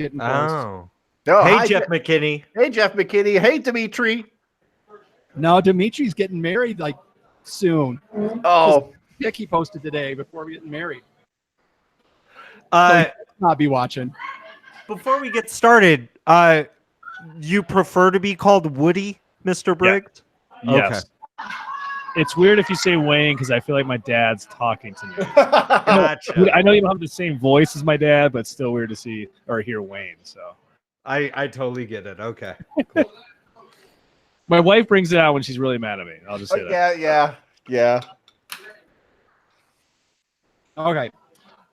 getting close. Oh. Oh, Hey, hi, Jeff McKinney. Hey, Jeff McKinney. Hey, Dimitri. No, Dimitri's getting married like soon. Oh, Dick he posted today before we getting married. Uh, Not be watching. Before we get started, you prefer to be called Woody, Mr. Briggs? Yes. It's weird if you say Wayne because I feel like my dad's talking to me. Gotcha. I know you don't have the same voice as my dad, but it's still weird to see or hear Wayne. So I totally get it. Okay. Cool. my wife brings it out when she's really mad at me. I'll just say that. Yeah. Okay.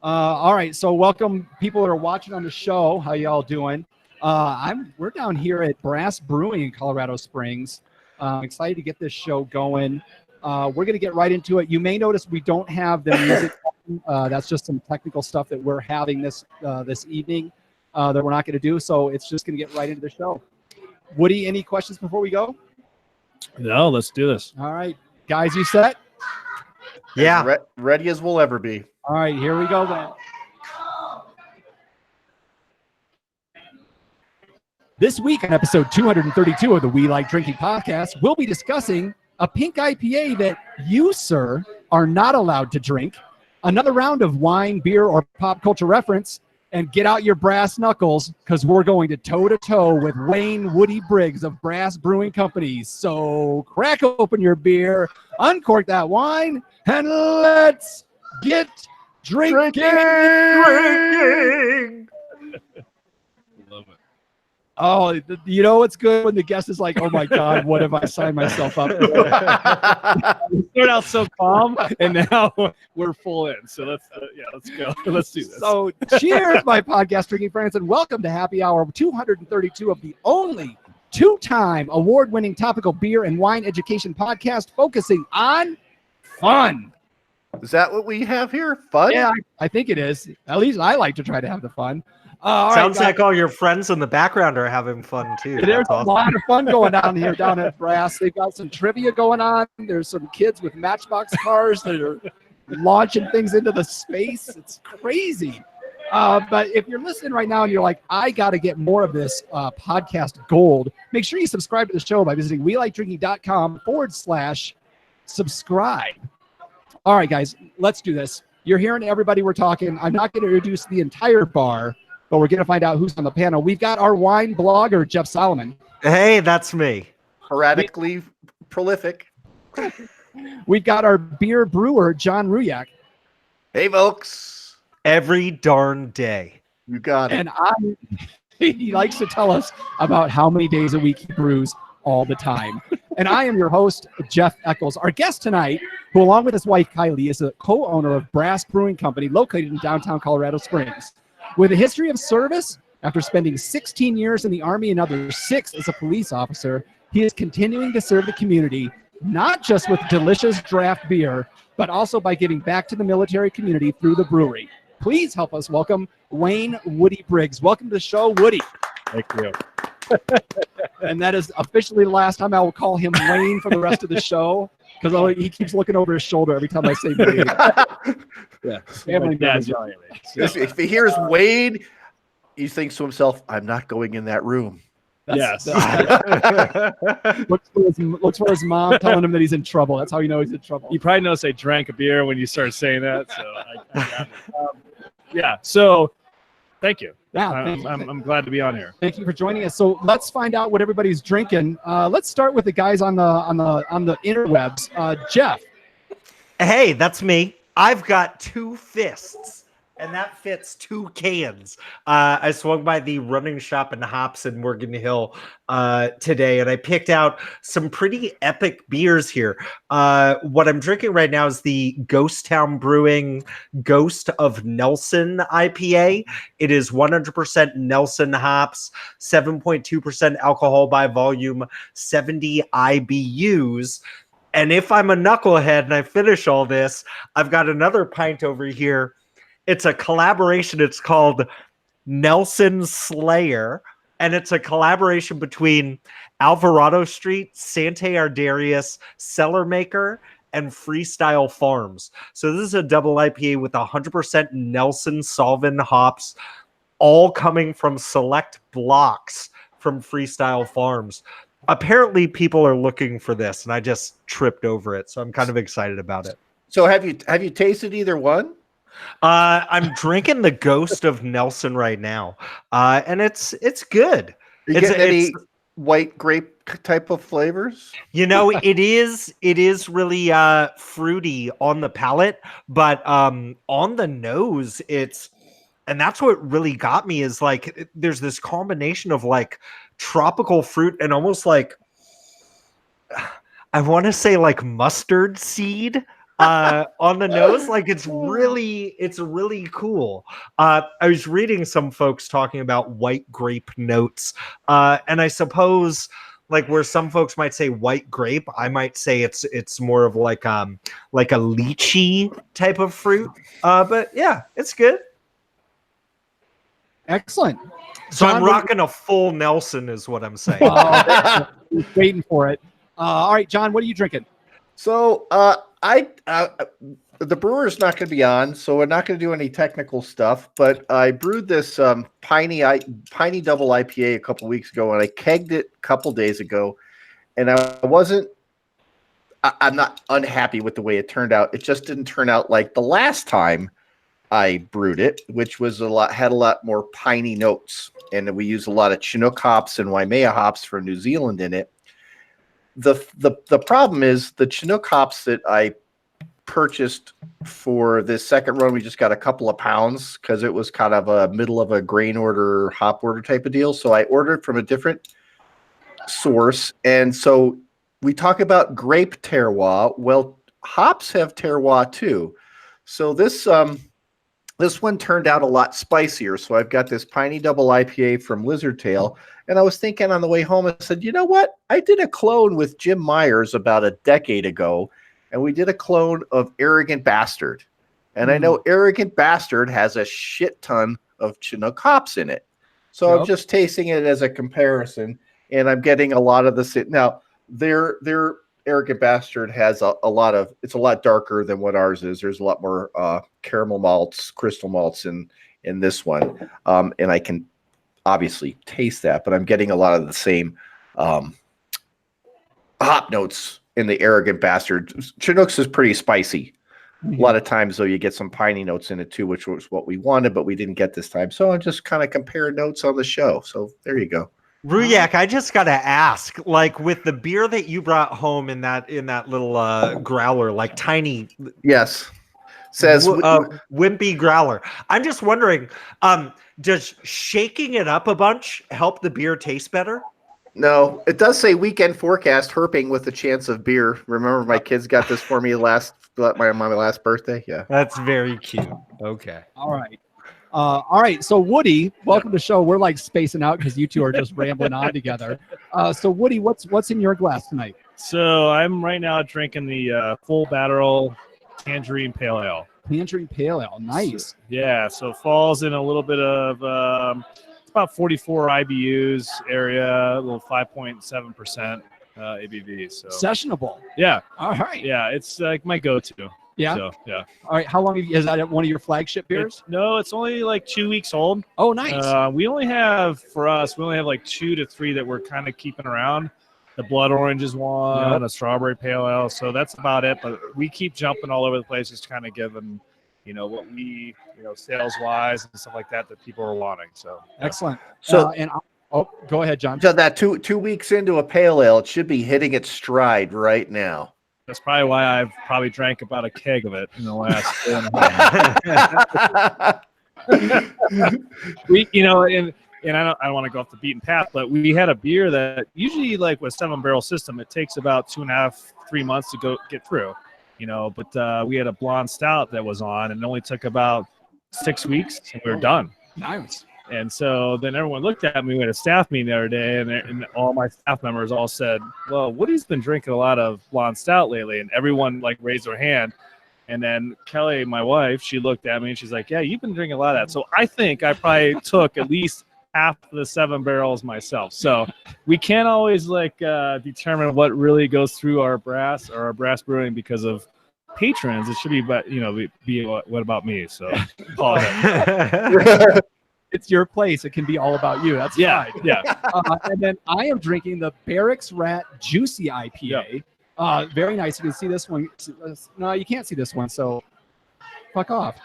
All right. So welcome people that are watching on the show. How y'all doing? We're down here at Brass Brewing in Colorado Springs. I'm excited to get this show going. We're going to get right into it. You may notice we don't have the music. That's just some technical stuff that we're having this evening that we're not going to do. So it's just going to get right into the show. Woody, any questions before we go? No, let's do this. All right. Guys, you set? Yeah. As ready as we'll ever be. All right. Here we go then. This week on episode 232 of the We Like Drinking podcast, we'll be discussing a pink IPA that you, sir, are not allowed to drink, another round of wine, beer, or pop culture reference, and get out your brass knuckles because we're going to toe-to-toe with Wayne Woody Briggs of Brass Brewing Company. So crack open your beer, uncork that wine, and let's get drinking. Love it. Oh, you know what's good when the guest is like, oh my God, what have I signed myself up for? We started out so calm, and now we're full in. So let's go. Let's do this. So cheers, my podcast drinking friends, and welcome to Happy Hour 232 of the only two-time award-winning topical beer and wine education podcast focusing on fun. Is that what we have here? Fun? Yeah, I think it is. At least I like to try to have the fun. All Sounds right, like all your friends in the background are having fun too. there's That's awesome. a lot of fun going on here down at Brass. They've got some trivia going on. There's some kids with Matchbox cars that are launching things into the space. It's crazy. But if you're listening right now and you're like, I got to get more of this podcast gold, make sure you subscribe to the show by visiting welikedrinking.com/subscribe. All right, guys, let's do this. You're hearing everybody we're talking. I'm not going to introduce the entire bar, but we're going to find out who's on the panel. We've got our wine blogger, Jeff Solomon. Hey, that's me. Sporadically prolific. We've got our beer brewer, John Ruyak. Hey, folks. Every darn day. You got it. And he likes to tell us about how many days a week he brews all the time. And I am your host, Jeff Eccles. Our guest tonight, who along with his wife, Kylie, is a co-owner of Brass Brewing Company located in downtown Colorado Springs. With a history of service, after spending 16 years in the Army and another 6 as a police officer, he is continuing to serve the community, not just with delicious draft beer, but also by giving back to the military community through the brewery. Please help us welcome Wayne Woody Briggs. Welcome to the show, Woody. Thank you. And that is officially the last time I will call him Wayne for the rest of the show, because he keeps looking over his shoulder every time I say Wayne. Yeah. Family Dad's members. yelling at me. So, If he hears Wade, he thinks to himself, I'm not going in that room. yes. Looks for his mom telling him that he's in trouble. That's how you know he's in trouble. You probably noticed I drank a beer when you started saying that. So I got it. Yeah. So thank you. Yeah, I'm glad to be on here. thank you for joining us. So let's find out what everybody's drinking. Let's start with the guys on the interwebs. Jeff. Hey, that's me. I've got 2 fists, and that fits 2 cans. I swung by the running shop and hops in Morgan Hill today, and I picked out some pretty epic beers here. What I'm drinking right now is the Ghost Town Brewing Ghost of Nelson IPA. It is 100% Nelson hops, 7.2% alcohol by volume, 70 IBUs. And if I'm a knucklehead and I finish all this, I've got another pint over here. It's a collaboration. It's called Nelson Slayer, and it's a collaboration between Alvarado Street, Sante Ardarius, Cellar Maker, and Freestyle Farms. So this is a double IPA with 100% Nelson solvent hops. all coming from select blocks from Freestyle Farms. Apparently people are looking for this, and I just tripped over it, so I'm kind of excited about it. So have you tasted either one? I'm drinking the Ghost of Nelson right now, and it's good. Are you getting any white grape type of flavors? It is really fruity on the palate, but on the nose, and that's what really got me is like there's this combination of like tropical fruit and almost like I want to say like mustard seed on the nose. Like it's really cool. I was reading some folks talking about white grape notes, and I suppose like where some folks might say white grape, I might say it's more of like a lychee type of fruit. But yeah, it's good. Excellent. So John, I'm rocking a full Nelson, is what I'm saying. Waiting for it. All right, John, what are you drinking? So the brewer's not going to be on, so we're not going to do any technical stuff. But I brewed this piney double IPA a couple weeks ago, and I kegged it a couple days ago. And I'm not unhappy with the way it turned out. It just didn't turn out like the last time I brewed it, which was had a lot more piney notes, and we use a lot of Chinook hops and Waimea hops from New Zealand in it. The problem is the Chinook hops that I purchased for this second run, we just got a couple of pounds because it was kind of a middle of a grain order, hop order type of deal. So I ordered from a different source, and so we talk about grape terroir. Well, hops have terroir too. So this one turned out a lot spicier. So I've got this piney double IPA from Lizard Tail. And I was thinking on the way home, I said, you know what? I did a clone with Jim Myers about a decade ago. And we did a clone of Arrogant Bastard. And I know Arrogant Bastard has a shit ton of Chinook hops in it. So I'm just tasting it as a comparison. And I'm getting a lot of the... Now, their Arrogant Bastard has a lot of, it's a lot darker than what ours is. There's a lot more caramel malts, crystal malts in this one. And I can obviously taste that, but I'm getting a lot of the same hop notes in the Arrogant Bastard. Chinook's is pretty spicy. A lot of times, though, you get some piney notes in it too, which was what we wanted, but we didn't get this time. So I'm just kind of comparing notes on the show. So there you go. Ruyak, I just gotta ask, like with the beer that you brought home in that little growler, like tiny, yes, says wimpy growler. I'm just wondering, does shaking it up a bunch help the beer taste better? No, it does say weekend forecast herping with a chance of beer. Remember, my kids got this for me my last birthday. Yeah, that's very cute. Okay, all right. So Woody, welcome to the show. We're like spacing out because you two are just rambling on together. So Woody, what's in your glass tonight? So I'm right now drinking the full barrel tangerine pale ale. Tangerine pale ale, nice. So falls in a little bit of it's about 44 IBUs area, a little 5.7% ABV. So sessionable. Yeah. All right. Yeah, it's like my go-to. Yeah. So, yeah. All right. How long is that one of your flagship beers? It's only like 2 weeks old. Oh, nice. We only have like 2 to 3 that we're kind of keeping around. The blood orange is one, a strawberry pale ale. So that's about it. But we keep jumping all over the place, just kind of giving, what we, sales wise and stuff like that people are wanting. So excellent. So go ahead, John. So that 2 weeks into a pale ale, it should be hitting its stride right now. That's probably why I've probably drank about a keg of it in the last 4.5 we, and I don't want to go off the beaten path, but we had a beer that usually, like with 7-barrel system, it takes about 2.5, 3 months to get through, but we had a blonde stout that was on, and it only took about 6 weeks, and we were done. Nice. And so then everyone looked at me. We had a staff meeting the other day, and all my staff members all said, well, Woody's been drinking a lot of blonde stout lately. And everyone raised their hand. And then Kelly, my wife, she looked at me and she's like, yeah, you've been drinking a lot of that. So I think I probably took at least half of the 7 barrels myself. So we can't always determine what really goes through our brass brewing because of patrons. It should be, but be what about me? So it's your place. It can be all about you. That's fine. Yeah. And then I am drinking the Barracks Rat Juicy IPA. Very nice. You can see this one. No, you can't see this one. So fuck off.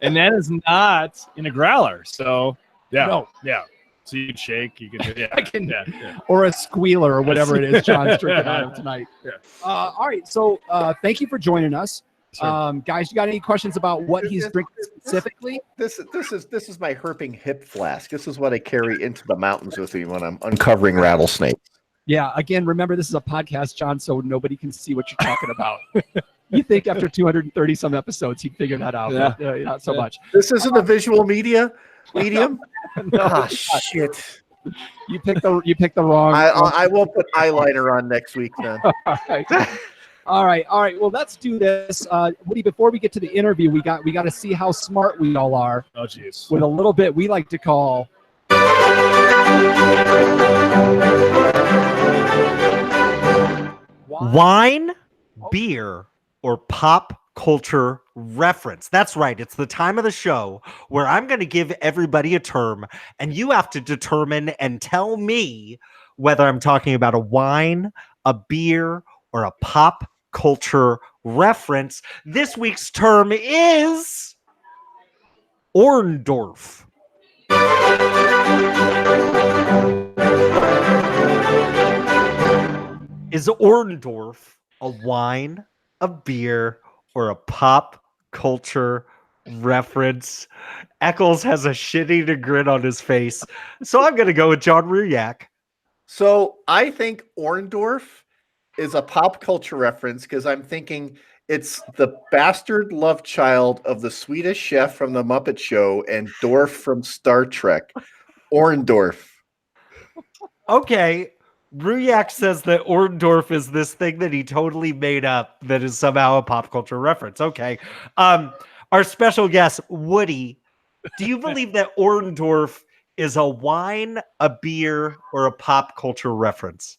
And that is not in a growler. So yeah. No. Yeah. So you shake, you can do I can, yeah. or a squealer or whatever it is John's drinking out of tonight. Yeah. All right. So thank you for joining us. Sure. Guys, you got any questions about what he's drinking specifically? This is my herping hip flask. This is what I carry into the mountains with me when I'm uncovering rattlesnakes. Yeah. Again, remember this is a podcast, John, so nobody can see what you're talking about. You think after 230 some episodes he'd figure that out? Yeah. But, not so much. This isn't a visual medium. No, Ah, shit. you picked the wrong. I won't put eyeliner on next week then. All right. Well, let's do this. Woody, before we get to the interview, we got to see how smart we all are. Oh, jeez. With a little bit we like to call Wine, beer, or pop culture reference. That's right. It's the time of the show where I'm going to give everybody a term, and you have to determine and tell me whether I'm talking about a wine, a beer, or a pop culture reference. This week's term is Orndorff. Is Orndorff a wine, a beer, or a pop culture reference? Eccles has a shitty grin on his face, so I'm going to go with John Ruyak. So I think Orndorff is a pop culture reference because I'm thinking it's the bastard love child of the Swedish chef from the Muppet Show and Dorf from Star Trek. Orndorff. Okay, Ruyak says that Orndorff is this thing that he totally made up that is somehow a pop culture reference. Okay. Our special guest, Woody, do you believe that Orndorff is a wine, a beer, or a pop culture reference?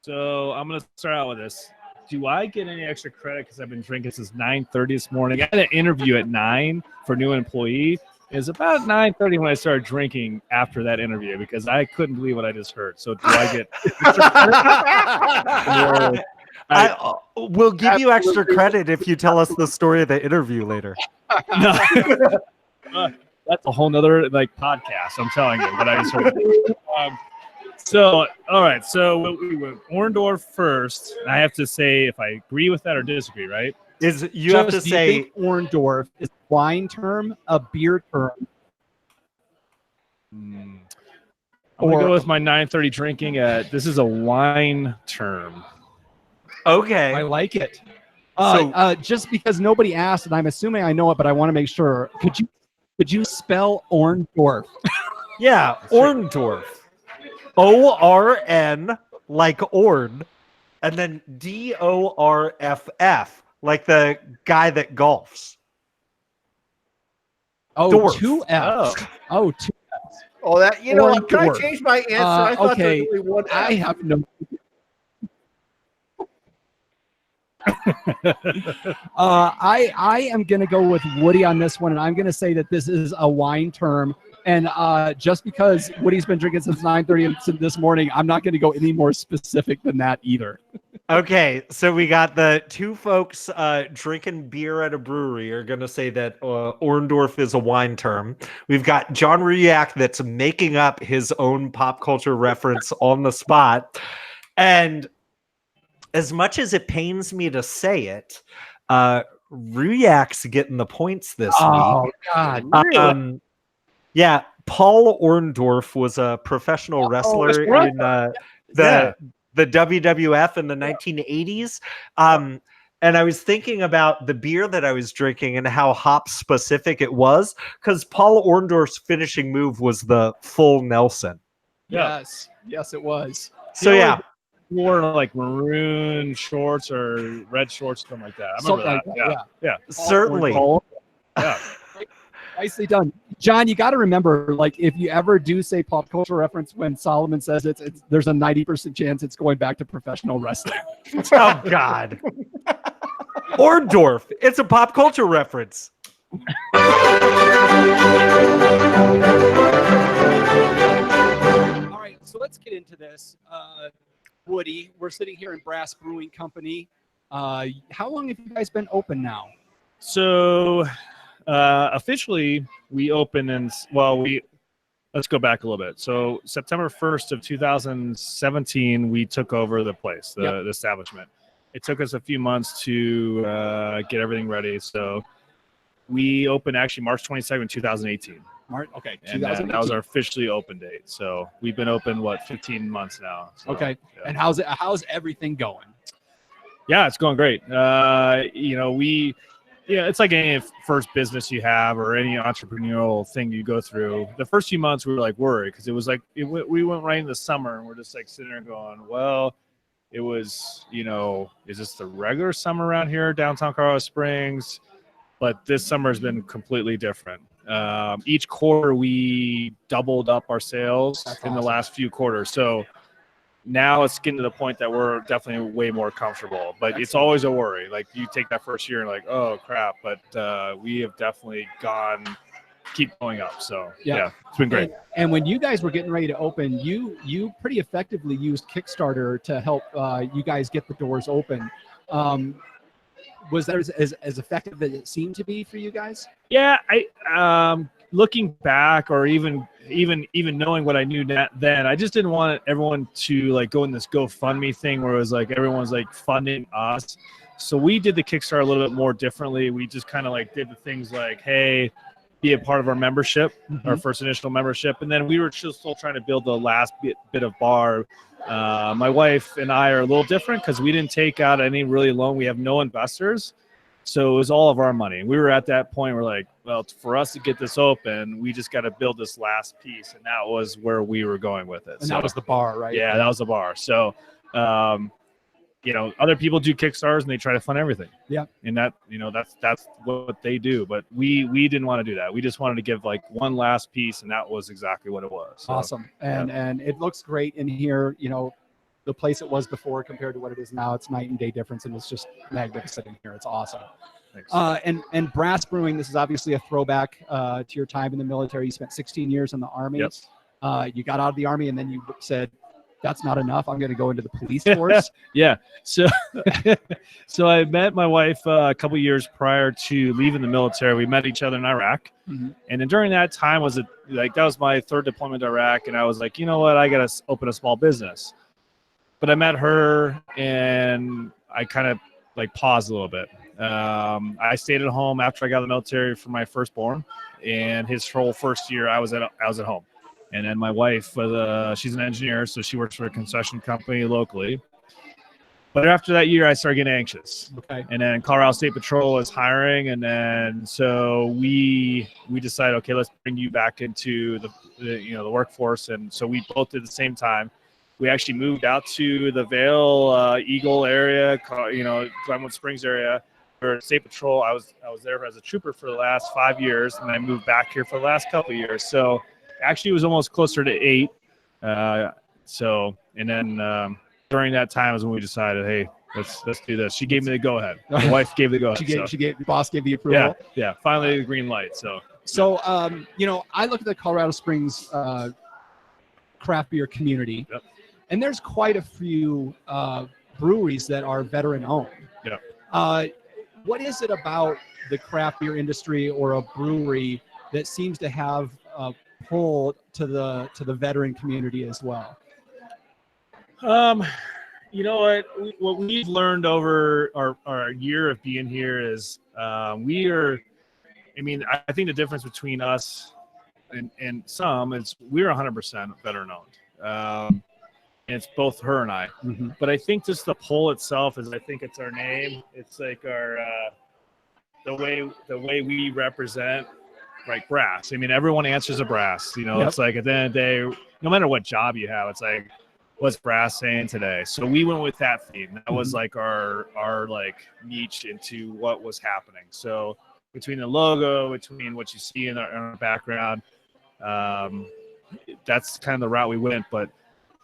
So I'm going to start out with this. Do I get any extra credit because I've been drinking since 9:30 this morning? I had an interview at 9 for a new employee. It was about 9:30 when I started drinking after that interview because I couldn't believe what I just heard. So do I get extra credit? I will give you extra credit if you tell us the story of the interview later. No. That's a whole nother podcast. I'm telling you what I just heard. So, all right. So we went Orndorff first. And I have to say if I agree with that or disagree, right? Is you have to do you say think Orndorff is a wine term, a beer term, I'm gonna go with my 9:30 drinking. This is a wine term. okay. I like it. Just because nobody asked, and I'm assuming I know it, but I want to make sure. Could you spell Orndorff? Yeah, Orndorff. O-R-N like Orn, and then D-O-R-F-F like the guy that golfs. Oh, Dorf. 2 F's. Oh, 2 F's. Oh, that you know what? Can I Orndorff. change my answer? I thought Okay, there was only one I F. have no. I am going to go with Woody on this one, and I'm going to say that this is a wine term. And just because Woody's been drinking since 9:30 this morning, I'm not going to go any more specific than that either. Okay, so we got the two folks drinking beer at a brewery are going to say that Orndorff is a wine term. We've got John Ruyak that's making up his own pop culture reference on the spot. And as much as it pains me to say it, Ruyak's getting the points this week. Oh, God. Really? Yeah, Paul Orndorff was a professional wrestler in the WWF in the 1980s. And I was thinking about the beer that I was drinking and how hop specific it was, because Paul Orndorff's finishing move was the full Nelson. Yes, it was. So yeah, wore like maroon shorts or red shorts, something like that. I remember that. Yeah. certainly. Yeah. Nicely done. John, you got to remember, like, if you ever do say pop culture reference when Solomon says it's there's a 90% chance it's going back to professional wrestling. Oh, God. Orndorff. It's a pop culture reference. All right, so let's get into this. Woody, we're sitting here in Brass Brewing Company. How long have you guys been open now? So officially we opened let's go back a little bit. So September 1st of 2017, we took over the place, the establishment. It took us a few months to get everything ready. So we opened actually March 22nd, 2018. Okay, And that was our officially open date. So we've been open, 15 months now. So, okay. Yeah. And how's everything going? Yeah, it's going great. It's like any first business you have or any entrepreneurial thing you go through. The first few months we were like worried because it was like we went right in the summer and we're just like sitting there going, well, it was, is this the regular summer around here, downtown Colorado Springs? But this summer has been completely different. Each quarter we doubled up our sales in the last few quarters. So now it's getting to the point that we're definitely way more comfortable, but it's always a worry. Like you take that first year and like, oh crap. But we have definitely keep going up. So yeah, it's been great. And when you guys were getting ready to open, you pretty effectively used Kickstarter to help you guys get the doors open. Was that as effective as it seemed to be for you guys? Yeah, I looking back, or even knowing what I knew then, I just didn't want everyone to like go in this GoFundMe thing where it was like everyone's like funding us. So we did the Kickstarter a little bit more differently. We just kind of like did the things like, hey, be a part of our membership, our first initial membership, and then we were just still trying to build the last bit of bar. My wife and I are a little different because we didn't take out any really loan. We have no investors. So it was all of our money. We were at that point, we're like, well, for us to get this open, we just got to build this last piece. And that was where we were going with it. And that was the bar, right? Yeah, that was the bar. So, other people do Kickstarters and they try to fund everything. Yeah. And that's what they do. But we didn't want to do that. We just wanted to give like one last piece, and that was exactly what it was. So, awesome. And it looks great in here. The place it was before compared to what it is now, it's night and day difference, and it's just magnificent in here. It's awesome. Thanks. And Brass Brewing, this is obviously a throwback to your time in the military. You spent 16 years in the Army. Yep. You got out of the Army, and then you said, that's not enough. I'm going to go into the police force. Yeah. So I met my wife a couple years prior to leaving the military. We met each other in Iraq. Mm-hmm. And then during that time that was my third deployment to Iraq. And I was like, you know what? I got to open a small business. But I met her and I kind of like paused a little bit. I stayed at home after I got out of the military for my firstborn, and his whole first year I was at home. And then my wife was she's an engineer, so she works for a construction company locally. But after that year, I started getting anxious. Okay. And then Colorado State Patrol was hiring, and then so we decided, okay, let's bring you back into the workforce. And so we both did the same time. We actually moved out to the Vail, Eagle area, Glenwood Springs area. For State Patrol, I was there as a trooper for the last 5 years, and I moved back here for the last couple of years. So actually, it was almost closer to 8. And then during that time is when we decided, hey, let's do this. She gave me the go ahead. My wife gave the go ahead. The boss gave the approval. Yeah. Finally, the green light. So I look at the Colorado Springs craft beer community. Yep. And there's quite a few breweries that are veteran owned. Yeah. What is it about the craft beer industry or a brewery that seems to have a pull to the veteran community as well? You know what we've learned over our year of being here is I think the difference between us and some is we're 100% veteran owned. And it's both her and I. Mm-hmm. But I think just the pull itself I think it's our name. It's like our the way we represent like Brass. I mean, everyone answers a Brass. Yep. It's like at the end of the day, no matter what job you have, it's like, what's Brass saying today? So we went with that theme. That was like our like niche into what was happening. So between the logo, between what you see in our background, that's kind of the route we went. But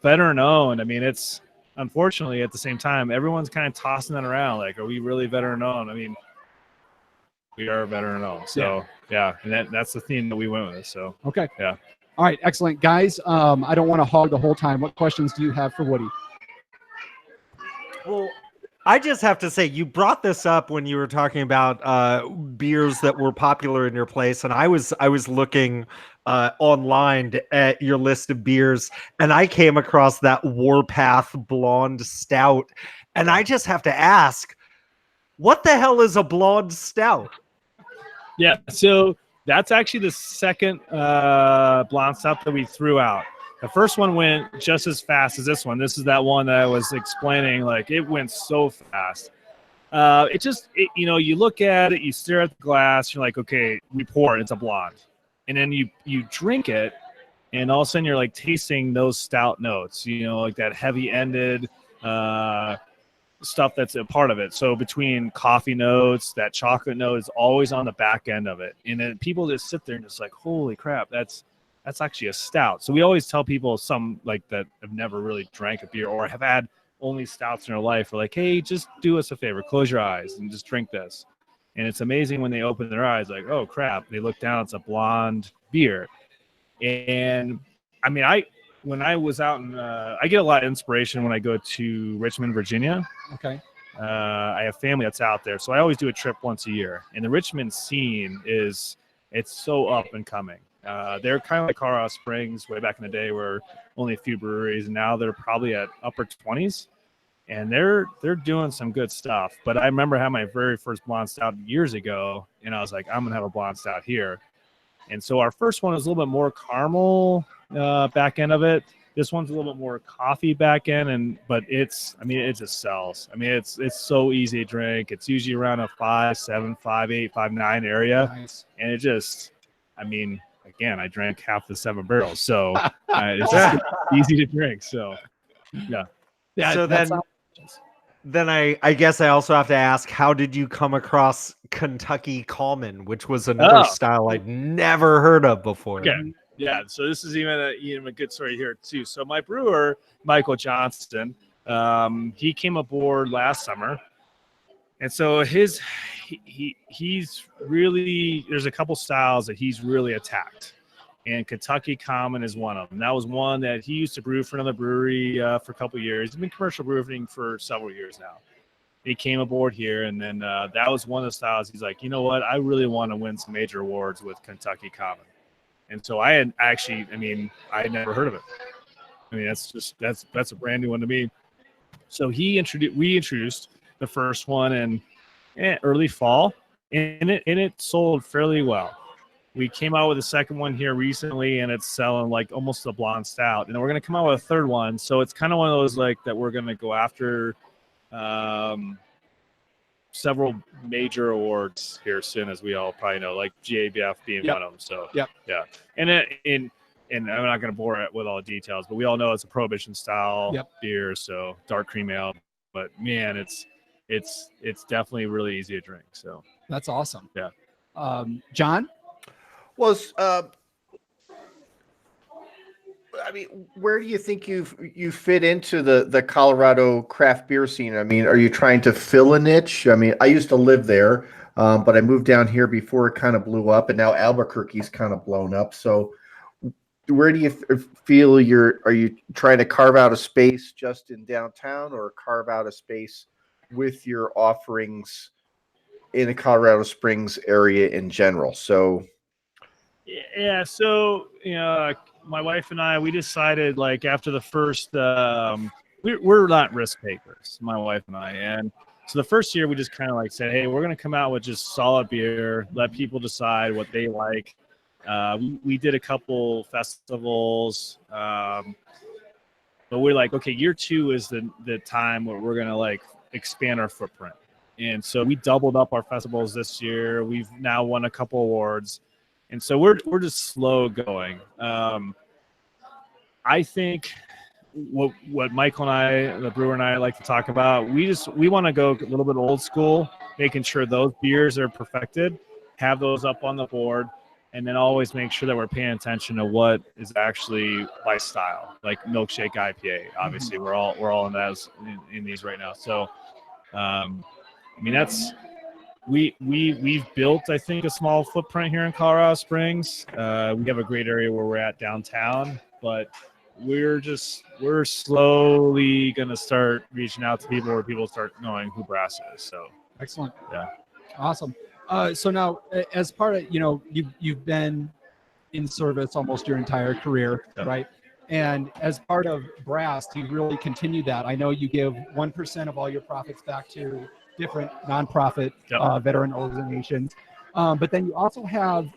veteran owned, I mean, it's unfortunately at the same time, everyone's kind of tossing that around. Like, are we really veteran owned? I mean, We are veteran owned. So yeah, and that's the theme that we went with. So Okay. Yeah. All right. Excellent, guys. I don't want to hog the whole time. What questions do you have for Woody? Well, I just have to say, you brought this up when you were talking about beers that were popular in your place, and I was looking online at your list of beers, and I came across that Warpath Blonde Stout, and I just have to ask, what the hell is a blonde stout? Yeah, so that's actually the second blonde stout that we threw out. The first one went just as fast as this one. This is that one that I was explaining. Like, it went so fast. You look at it, you stare at the glass, you're like, okay, we pour it, it's a blonde. And then you drink it, and all of a sudden you're like tasting those stout notes, like that heavy-ended stuff that's a part of it. So between coffee notes, that chocolate note is always on the back end of it. And then people just sit there and just like, holy crap, that's actually a stout. So we always tell people, some like that have never really drank a beer or have had only stouts in their life, we're like, hey, just do us a favor, close your eyes and just drink this. And it's amazing when they open their eyes, like, oh crap, they look down, it's a blonde beer. And I mean, when I was out in, I get a lot of inspiration when I go to Richmond, Virginia. Okay. I have family that's out there, so I always do a trip once a year. And the Richmond scene it's so up and coming. They're kind of like Colorado Springs way back in the day, where only a few breweries, and now they're probably at upper 20s, and they're doing some good stuff. But I remember having my very first blonde stout years ago, and I was like, I'm gonna have a blonde stout here. And so our first one was a little bit more caramel back end of it. This one's a little bit more coffee back end, but it just sells. I mean, it's so easy to drink. It's usually around a 5.7, 5.8, 5.9 area, Nice. and it just, again, I drank half the 7 barrels, so it's just easy to drink. So, yeah. So then I guess I also have to ask, how did you come across Kentucky Common, which was another style I'd never heard of before? Okay. Yeah, so this is even a good story here too. So my brewer, Michael Johnston, he came aboard last summer, and so he's really, there's a couple styles that he's really attacked, and Kentucky Common is one of them. That was one that he used to brew for another brewery for a couple of years. He's been commercial brewing for several years now. He came aboard here, and then that was one of the styles. He's like, you know what? I really want to win some major awards with Kentucky Common. And so I had actually, I had never heard of it. That's a brand new one to me. So we introduced the first one in early fall, and it sold fairly well. We came out with a second one here recently, and it's selling like almost a blonde stout. And then we're going to come out with a third one. So it's kind of one of those like that we're going to go after several major awards here soon, as we all probably know, like GABF being one of them. So yeah. And I'm not going to bore it with all the details, but we all know it's a prohibition style beer, so dark cream ale. But man, it's definitely really easy to drink. So that's awesome. Yeah. John? Where do you think you fit into the Colorado craft beer scene? Are you trying to fill a niche? I used to live there, but I moved down here before it kind of blew up, and now Albuquerque's kind of blown up. So where do you feel are you trying to carve out a space just in downtown, or carve out a space with your offerings in the Colorado Springs area in general? So yeah, so my wife and I, we decided, like, after the first we're not risk takers, my wife and I, and so the first year we just kind of like said, hey, we're going to come out with just solid beer, let people decide what they like. We did a couple festivals, but we're like, okay, year 2 is the time where we're going to like expand our footprint. And so we doubled up our festivals this year. We've now won a couple awards. And so we're just slow going. I think what Michael and I, the brewer, and I like to talk about, we want to go a little bit old school, making sure those beers are perfected, have those up on the board, and then always make sure that we're paying attention to what is actually by style, like milkshake IPA. Obviously, we're all in those in these right now. So, that's we've built, I think, a small footprint here in Colorado Springs. We have a great area where we're at downtown, but we're slowly gonna start reaching out to people where people start knowing who Brass is. So Excellent. Yeah. Awesome. So now, as part of, you've been in service almost your entire career, Yep. right? And as part of Brass, you really continue that. I know you give 1% of all your profits back to different nonprofit Yep. veteran organizations. But then you also have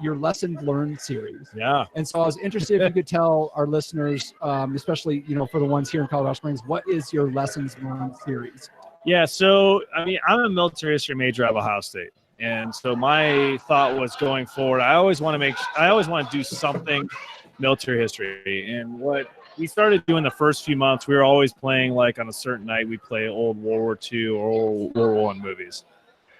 your lessons learned series. Yeah. And so I was interested if you could tell our listeners, especially, for the ones here in Colorado Springs, what is your lessons learned series? Yeah, so I mean, I'm a military history major at Ohio State, and so my thought was going forward. I always want to do something military history, and what we started doing the first few months, we were always playing like on a certain night we play old World War II or old World War I movies,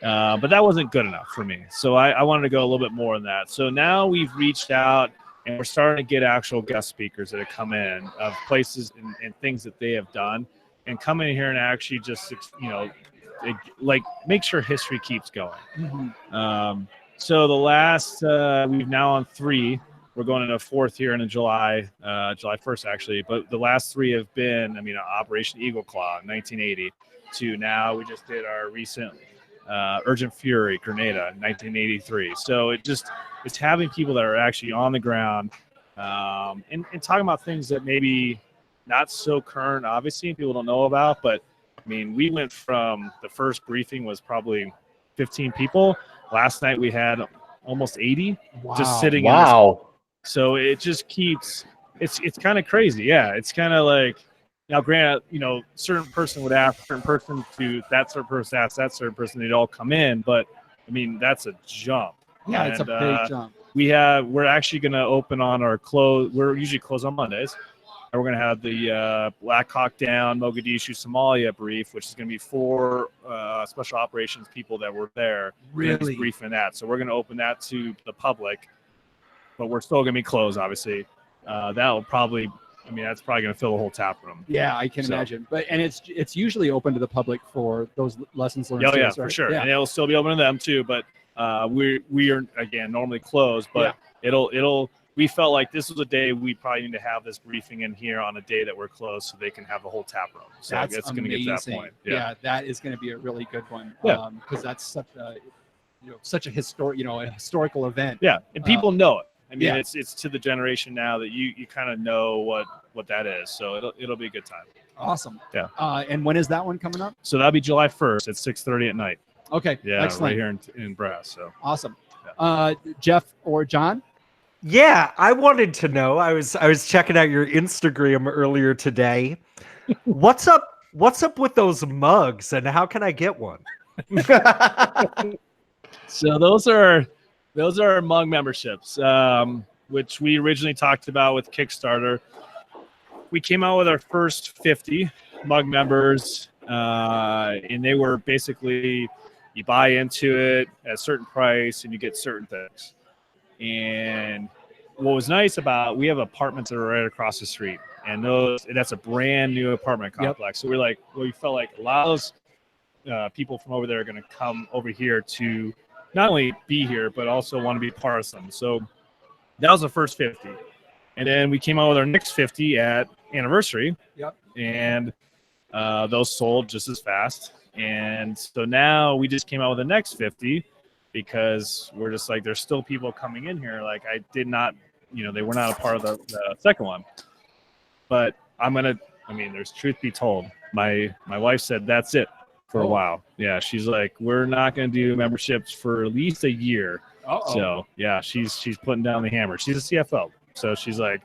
but that wasn't good enough for me. So I wanted to go a little bit more than that. So now we've reached out and we're starting to get actual guest speakers that have come in of places and things that they have done. And come in here and actually just, make sure history keeps going. Mm-hmm. So the last, we've now on 3. We're going into a 4th here in July 1st actually. But the last 3 have been, Operation Eagle Claw in 1980 to now we just did our recent Urgent Fury Grenada in 1983. So it's having people that are actually on the ground and talking about things that maybe not so current, obviously, people don't know about. But, we went from the first briefing was probably 15 people. Last night we had almost 80 just sitting in this. So it just keeps – it's kind of crazy. Yeah, it's kind of like – now, granted, certain person would ask certain person to – that certain person ask that certain person. They'd all come in. But, that's a jump. Yeah, it's a big jump. We're actually going to open on our close – we're usually closed on Mondays. We're going to have the Black Hawk Down, Mogadishu, Somalia brief, which is going to be 4 special operations people that were there. Really? Briefing that. So we're going to open that to the public, but we're still going to be closed, obviously. That'll probably, that's probably going to fill the whole tap room. Yeah, I can imagine. But it's usually open to the public for those lessons learned. Yeah, for sure. Yeah. And it'll still be open to them too. But we are, again, normally closed, but it'll. We felt like this was a day we probably need to have this briefing in here on a day that we're closed so they can have the whole tap room. So it's going to get to that point. Yeah, that is going to be a really good one. Yeah. Because that's such a historical event. Yeah, and people know it. It's to the generation now that you kind of know what that is. So it'll be a good time. Awesome. Yeah. And when is that one coming up? So that'll be July 1st at 6:30 at night. Okay. Yeah, excellent. right here in Brass. So awesome. Yeah. Jeff or John? Yeah, I wanted to know. I was checking out your Instagram earlier today. What's up with those mugs, and how can I get one? So those are mug memberships, which we originally talked about with Kickstarter. We came out with our first 50 mug members, and they were basically you buy into it at a certain price and you get certain things. And what was nice about we have apartments that are right across the street, and that's a brand new apartment complex. Yep. So we felt like a lot of those people from over there are going to come over here to not only be here but also want to be part of something. So that was the first 50, and then we came out with our next 50 at anniversary. Yep. And those sold just as fast, and so now we just came out with the next 50. Because we're just like, there's still people coming in here. Like I did not, they were not a part of the second one. But there's truth be told. My wife said that's it for a while. Yeah, she's like, we're not going to do memberships for at least a year. So yeah, she's putting down the hammer. She's a CFO, so she's like,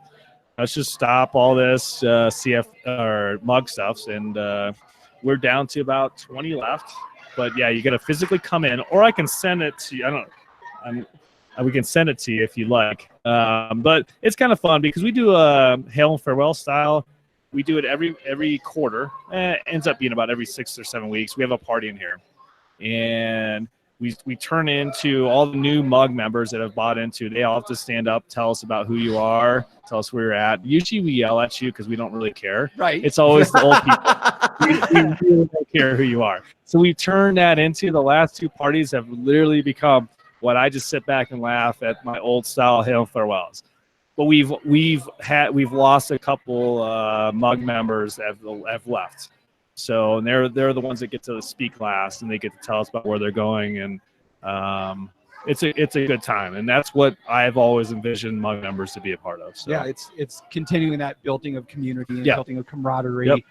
let's just stop all this CF or mug stuffs, and we're down to about 20 left. But yeah, you got to physically come in, or I can send it to you. We can send it to you if you like. But it's kind of fun because we do a hail and farewell style. We do it every quarter. It ends up being about every 6 or 7 weeks. We have a party in here, and we turn into all the new mug members that have bought into. They all have to stand up, tell us about who you are, tell us where you're at. Usually we yell at you because we don't really care. Right. It's always the old people. We really don't care who you are. So we've turned that into the last two parties have literally become what I just sit back and laugh at my old style hail farewells. But we've lost a couple mug members that have left. So they're the ones that get to speak last, and they get to tell us about where they're going, and it's a good time, and that's what I've always envisioned mug members to be a part of. So. Yeah, it's continuing that building of community and Yeah. building of camaraderie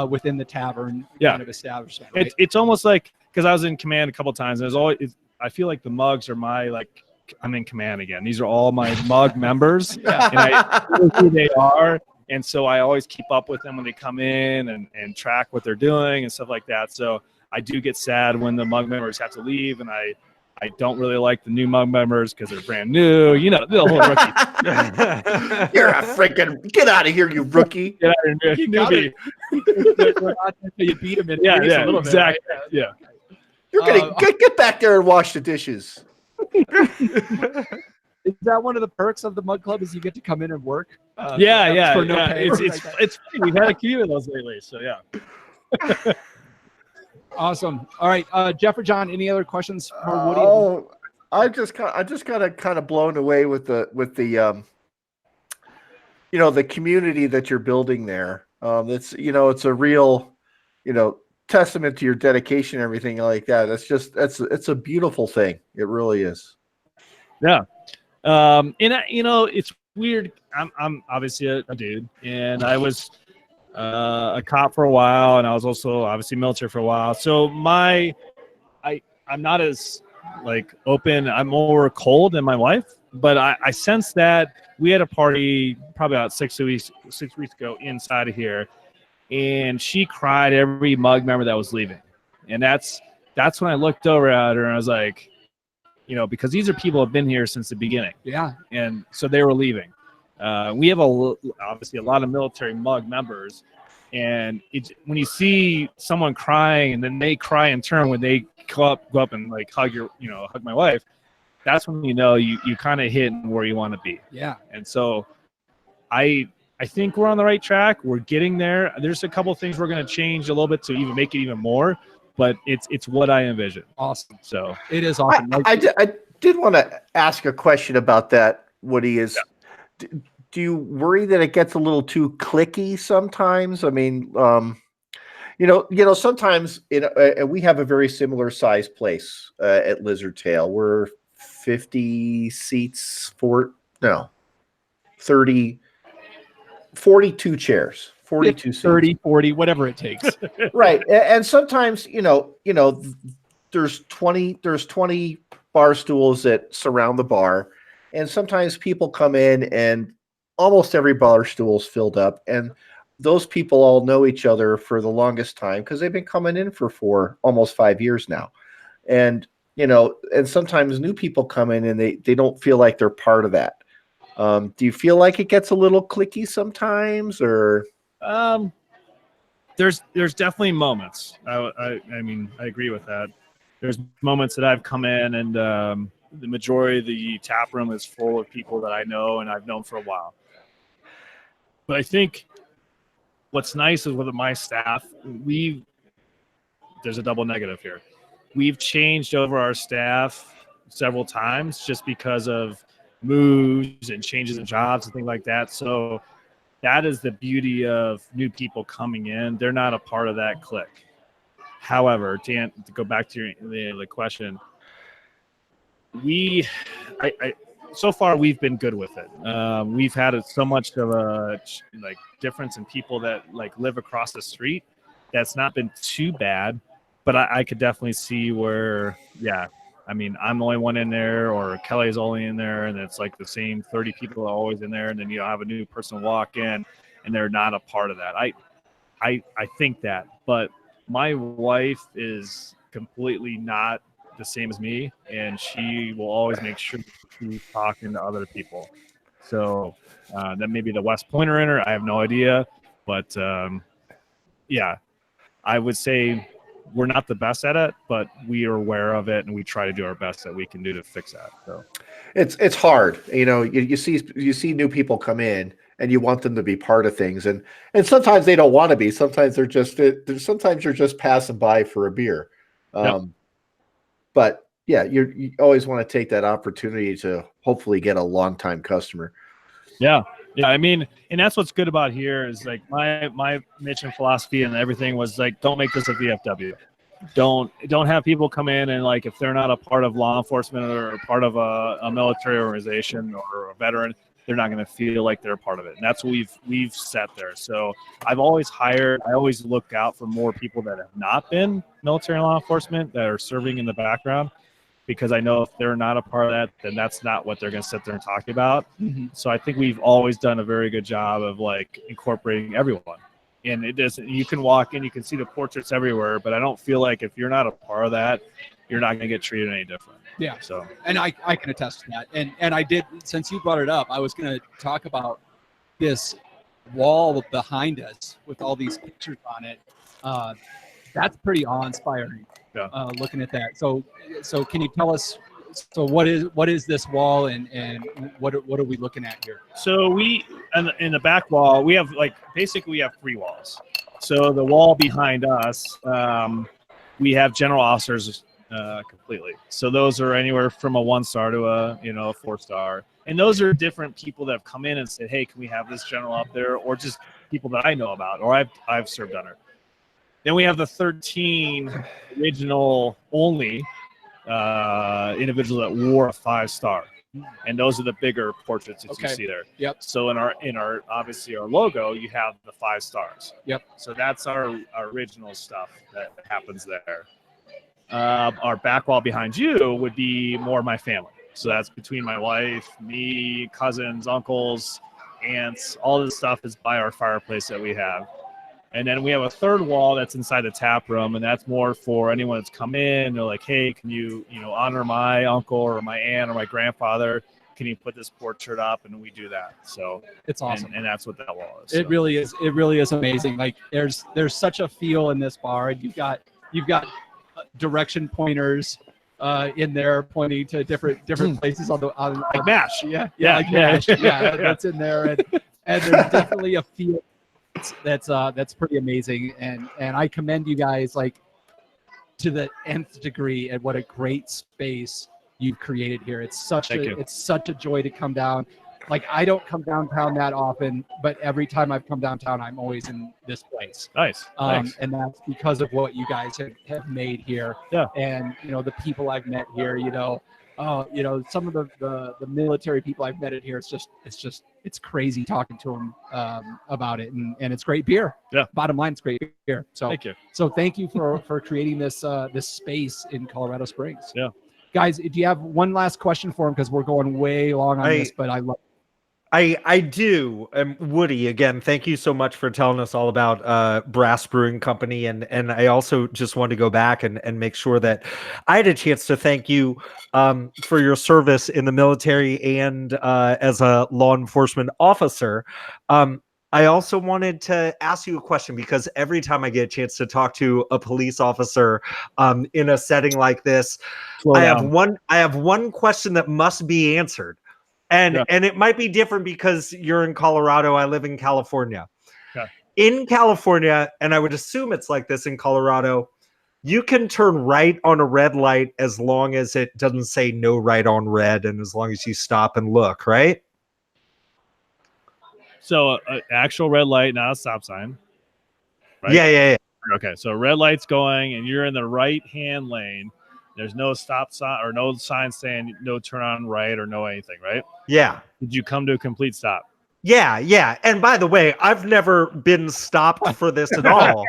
within the tavern kind of establishment. Right? It's almost like, because I was in command a couple of times, and I feel like the mugs are my, like, I'm in command again. These are all my mug members, and I know who they are. And so I always keep up with them when they come in and track what they're doing and stuff like that. So I do get sad when the mug members have to leave, and I don't really like the new mug members because they're brand new. You know, the whole rookie. You're a freaking get out of here, you rookie. Get out of here, You newbie. you beat him in Yeah, a little bit. exactly. Right? Yeah. You're gonna get back there and wash the dishes. Is that one of the perks of the Mug Club? Is you get to come in and work? Yeah. For no pay? It's we've had a few of those lately. So yeah. Awesome. All right, Jeff or John, any other questions for Woody? Oh, I just got kind of blown away with the the community that you're building there. It's it's a real testament to your dedication and everything like that. It's a beautiful thing. It really is. Yeah. And it's weird. I'm obviously a dude, and I was a cop for a while, and I was also obviously military for a while. So I'm not as like open. I'm more cold than my wife, but I sense that we had a party probably about 6 weeks ago inside of here, and she cried every mug member that was leaving, and that's when I looked over at her and I was like, because these are people who have been here since the beginning. Yeah. And so they were leaving. We have obviously a lot of military mug members, and when you see someone crying and then they cry in turn when they go up and like hug my wife, that's when you kind of hit where you want to be. Yeah. And so I think we're on the right track. We're getting there. There's a couple of things we're going to change a little bit to even make it even more, but it's what I envision. Awesome. So it is awesome. I did want to ask a question about that, Woody. Do you worry that it gets a little too cliquey sometimes? I mean, sometimes we have a very similar size place at Lizard Tail. We're 50 seats 42 chairs. 42 seats. 30, 40, whatever it takes. Right. And sometimes, there's 20 bar stools that surround the bar. And sometimes people come in and almost every bar stool is filled up. And those people all know each other for the longest time because they've been coming in for almost 5 years now. And, and sometimes new people come in and they don't feel like they're part of that. Do you feel like it gets a little cliquey sometimes, or? There's definitely moments. I mean, I agree with that. There's moments that I've come in and the majority of the tap room is full of people that I know and I've known for a while. But I think what's nice is with my staff, there's a double negative here. We've changed over our staff several times just because of moves and changes in jobs and things like that. So that is the beauty of new people coming in. They're not a part of that clique. However, to go back to the question, so far we've been good with it. We've had so much of a difference in people that live across the street. That's not been too bad, but I could definitely see where, I mean, I'm the only one in there, or Kelly's only in there, and it's like the same 30 people are always in there, and then you have a new person walk in, and they're not a part of that. I think that, but my wife is completely not the same as me, and she will always make sure she's talking to other people. So that may be the West Pointer in her. I have no idea, but I would say we're not the best at it, but we are aware of it, and we try to do our best that we can do to fix that. So It's hard, you see new people come in and you want them to be part of things, and sometimes they don't want to be. Sometimes sometimes you're just passing by for a beer. But yeah, you always want to take that opportunity to hopefully get a longtime customer. Yeah. I mean, and that's what's good about here is like my mission philosophy and everything was like, don't make this a VFW. Don't have people come in and like, if they're not a part of law enforcement or part of a military organization or a veteran, they're not going to feel like they're a part of it. And that's what we've set there. So I always look out for more people that have not been military and law enforcement that are serving in the background, because I know if they're not a part of that, then that's not what they're going to sit there and talk about. Mm-hmm. So I think we've always done a very good job of like incorporating everyone. And it doesn't, you can walk in, you can see the portraits everywhere, but I don't feel like if you're not a part of that, you're not going to get treated any different. Yeah. So, and I can attest to that. And I did, since you brought it up, I was going to talk about this wall behind us with all these pictures on it. That's pretty awe-inspiring. Yeah. Looking at that. So can you tell us, so what is this wall and what are we looking at here? So we, in the back wall, we have basically 3 walls. So the wall behind us, we have general officers completely. So those are anywhere from a 1-star to a 4-star. And those are different people that have come in and said, hey, can we have this general up there? Or just people that I know about, or I've served under. Then we have the 13 original only individuals that wore a 5-star, and those are the bigger portraits that you see there. Yep. So in our obviously our logo, you have the 5 stars. Yep. So that's our original stuff that happens there. Our back wall behind you would be more my family. So that's between my wife, me, cousins, uncles, aunts. All this stuff is by our fireplace that we have. And then we have a 3rd wall that's inside the tap room, and that's more for anyone that's come in. They're like, hey, can you honor my uncle or my aunt or my grandfather? Can you put this portrait up? And we do that. So it's awesome. And that's what that wall is. It really is. It really is amazing. Like there's such a feel in this bar. You've got direction pointers in there pointing to different places on like MASH. Yeah. MASH. Yeah, that's in there. And there's definitely a feel that's pretty amazing, and I commend you guys to the nth degree at what a great space you've created here. It's such a joy to come down. I don't come downtown that often, but every time I've come downtown, I'm always in this place. Nice. And that's because of what you guys have made here. Yeah. And the people I've met here, some of the military people I've met here, it's crazy talking to them about it, and it's great beer. Yeah. Bottom line, it's great beer. So thank you. So thank you for creating this space in Colorado Springs. Yeah. Guys, do you have one last question for him? Because we're going way long on this, but I love. I do. Woody, again, thank you so much for telling us all about Brass Brewing Company. And I also just wanted to go back and make sure that I had a chance to thank you for your service in the military and as a law enforcement officer. I also wanted to ask you a question, because every time I get a chance to talk to a police officer in a setting like this, I have one question that must be answered. And it might be different because you're in Colorado. I live in California. Okay. In California, and I would assume it's like this in Colorado, you can turn right on a red light as long as it doesn't say no right on red, and as long as you stop and look, right? So an actual red light, not a stop sign. Right? Yeah. Okay, so red light's going, and you're in the right-hand lane. There's no stop sign or no sign saying no turn on right or no anything, right? Yeah. Did you come to a complete stop? Yeah. And by the way, I've never been stopped for this at all.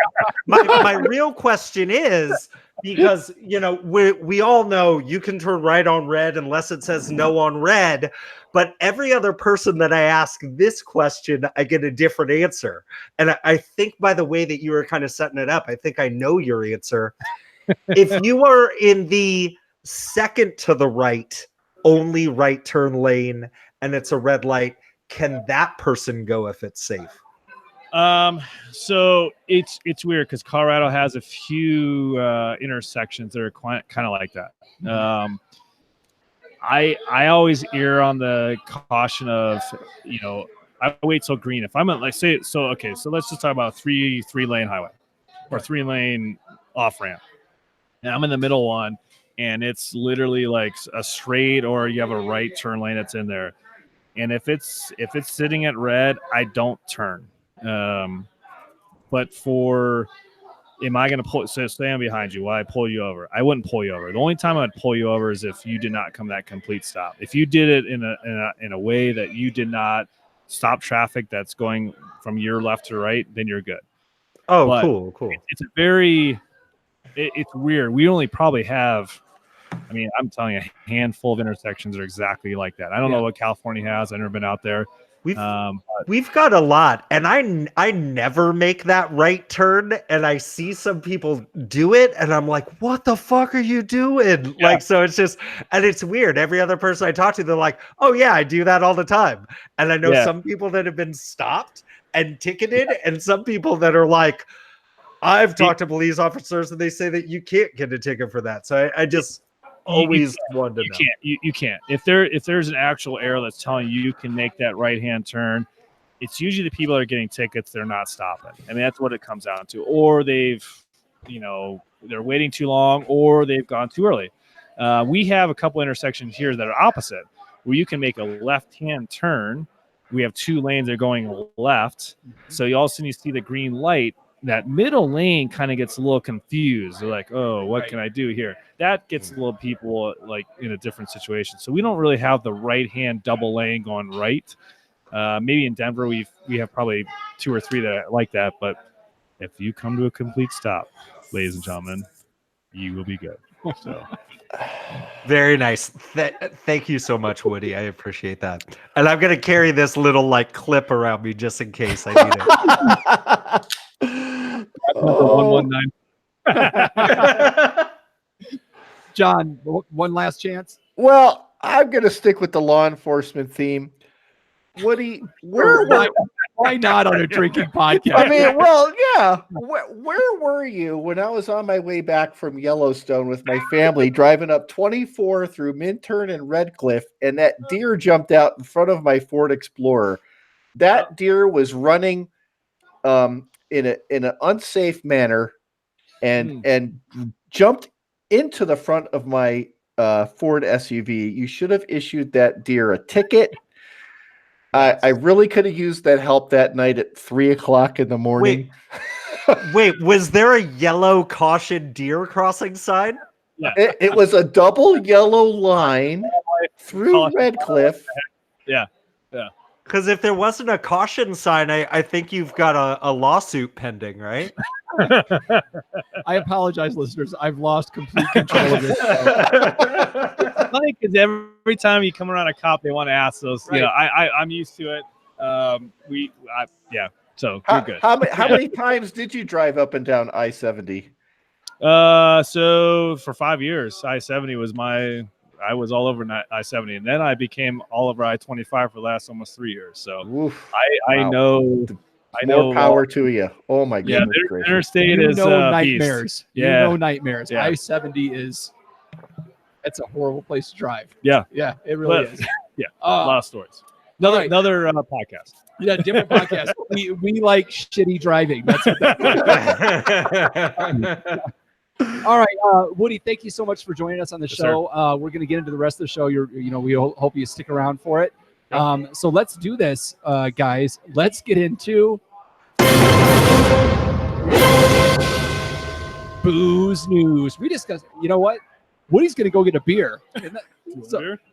My real question is, because, we all know you can turn right on red unless it says no on red. But every other person that I ask this question, I get a different answer. And I think by the way that you were kind of setting it up, I think I know your answer. If you are in the second to the right, only right turn lane, and it's a red light, can that person go if it's safe? So it's weird because Colorado has a few intersections that are kind of like that. I always err on the caution of, I wait till green. If I'm at let's just talk about three lane highway or 3-lane off ramp, and I'm in the middle one, and it's literally like a straight or you have a right turn lane that's in there, and if it's sitting at red, I don't turn. But am I going to pull? So say I'm behind you. Will I pull you over? I wouldn't pull you over. The only time I'd pull you over is if you did not come that complete stop. If you did it in a way that you did not stop traffic that's going from your left to right, then you're good. Oh, But cool. It's weird. We only probably have, I'm telling you, a handful of intersections that are exactly like that. I don't know what California has. I've never been out there. We've got a lot, and I never make that right turn, and I see some people do it, and I'm like, what the fuck are you doing? Yeah. Like, so it's just, and it's weird. Every other person I talk to, they're like, oh yeah, I do that all the time. And I know some people that have been stopped and ticketed, and some people that are like, I've talked to police officers and they say that you can't get a ticket for that. So I just always wanted to know. You can't. If there's an actual error that's telling you can make that right hand turn, it's usually the people that are getting tickets, they're not stopping. That's what it comes down to. Or they're waiting too long, or they've gone too early. We have a couple intersections here that are opposite, where you can make a left hand turn. We have 2 lanes that are going left. So you all of a sudden you see the green light. That middle lane kind of gets a little confused. They're like, oh, what can I do here? That gets a little people like in a different situation. So we don't really have the right hand double lane going right. Maybe in Denver we have probably 2 or 3 that are like that. But if you come to a complete stop, ladies and gentlemen, you will be good. So very nice. Thank you so much, Woody. I appreciate that. And I'm gonna carry this little like clip around me just in case I need it. Number 119. John, one last chance. Well, I'm going to stick with the law enforcement theme. Woody, why not on a drinking podcast? I mean, well, yeah. Where were you when I was on my way back from Yellowstone with my family, driving up 24 through Minturn and Red Cliff, and that deer jumped out in front of my Ford Explorer? That deer was running in an unsafe manner and jumped into the front of my Ford SUV. You should have issued that deer a ticket. I really could have used that help that night at 3:00 in the morning. Wait, was there a yellow caution deer crossing sign? Yeah. It was a double yellow line through Red Cliff. Yeah. Because if there wasn't a caution sign, I think you've got a lawsuit pending, right? I apologize, listeners. I've lost complete control of this. Funny because every time you come around a cop, they want to ask those. Right. I'm used to it. So you're good. How many times did you drive up and down I-70? So for 5 years, I-70 was I was all over I-70, and then I became all over I-25 for the last almost 3 years. So Oof, I know. More power to you. Oh my goodness gracious. Interstate is nightmares. Beast. Yeah. Nightmares. Yeah. I-70 it's a horrible place to drive. Yeah, it really is. Yeah, a lot of stories. Another podcast. Yeah, different podcast. We like shitty driving. That's what All right, Woody, thank you so much for joining us on the show. We're going to get into the rest of the show. We hope you stick around for it. So let's do this, guys. Let's get into booze news. We discussed. You know what? Woody's going to go get a beer.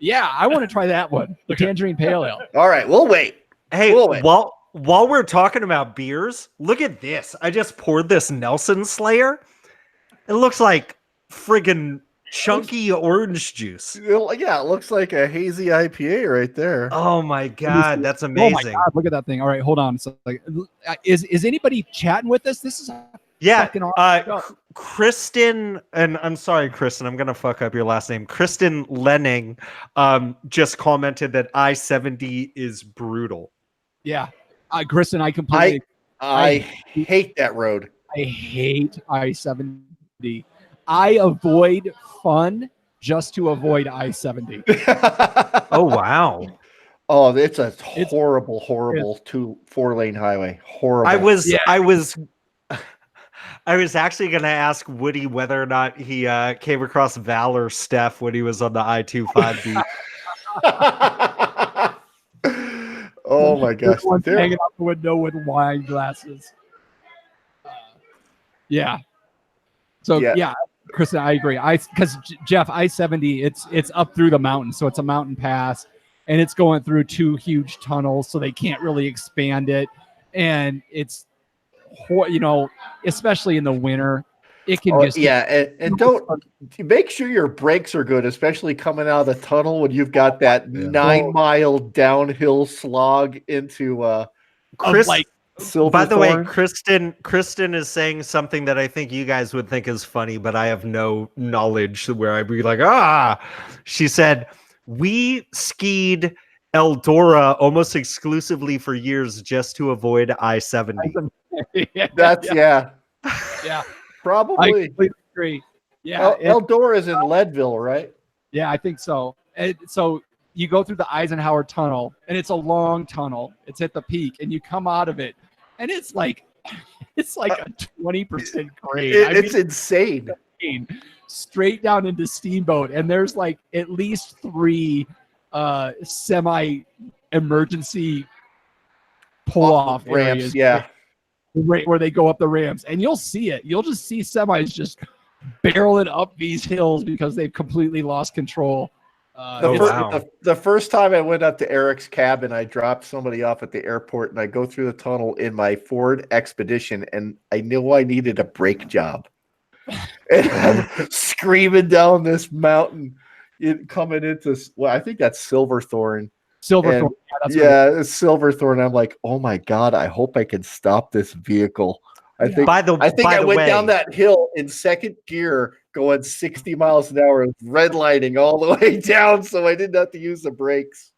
Yeah, I want to try that one. The Tangerine Pale Ale. All right, we'll wait. Hey, while we're talking about beers, look at this. I just poured this Nelson Slayer. It looks like friggin' chunky orange juice. Yeah, it looks like a hazy IPA right there. Oh my god, that's amazing! Oh my god, look at that thing! All right, hold on. So, is anybody chatting with us? This is fucking awesome. Kristen, and I'm sorry, Kristen, I'm gonna fuck up your last name. Kristen Lenning, just commented that I-70 is brutal. Yeah, Kristen, I completely. I hate that road. I hate I-70. I avoid fun just to avoid I-70. Oh wow. Oh, it's a horrible 4-lane highway. Horrible. I was actually going to ask Woody whether or not he came across Valor Steph when he was on the I-25 beat. Oh my gosh. Everyone's hanging out the window with wine glasses. Yeah. So yeah, Kristen, I agree. Because Jeff, I-70, it's up through the mountain, so it's a mountain pass, and it's going through 2 huge tunnels, so they can't really expand it, and it's, especially in the winter, it can just and don't make sure your brakes are good, especially coming out of the tunnel when you've got that 9-mile downhill slog into Chris. By the way, Silverthorne. Kristen is saying something that I think you guys would think is funny, but I have no knowledge where I'd be like, she said, we skied Eldora almost exclusively for years just to avoid I-70. Yeah. Probably. I completely agree. Yeah. Eldora is in Leadville, right? Yeah, I think so. So you go through the Eisenhower Tunnel, and it's a long tunnel. It's at the peak, and you come out of it, and it's like a 20% grade. It's insane. Straight down into Steamboat, and there's like at least 3 semi-emergency pull-off ramps. areas. Right where they go up the ramps, and you'll see it. You'll just see semis just barreling up these hills because they've completely lost control. The first time I went up to Eric's cabin, I dropped somebody off at the airport, and I go through the tunnel in my Ford Expedition, and I knew I needed a brake job. And I'm screaming down this mountain, coming into, I think that's Silverthorne. Silverthorne. It's Silverthorne. I'm like, oh my God, I hope I can stop this vehicle. I think I went down that hill in second gear going 60 miles an hour, redlining all the way down, so I didn't have to use the brakes.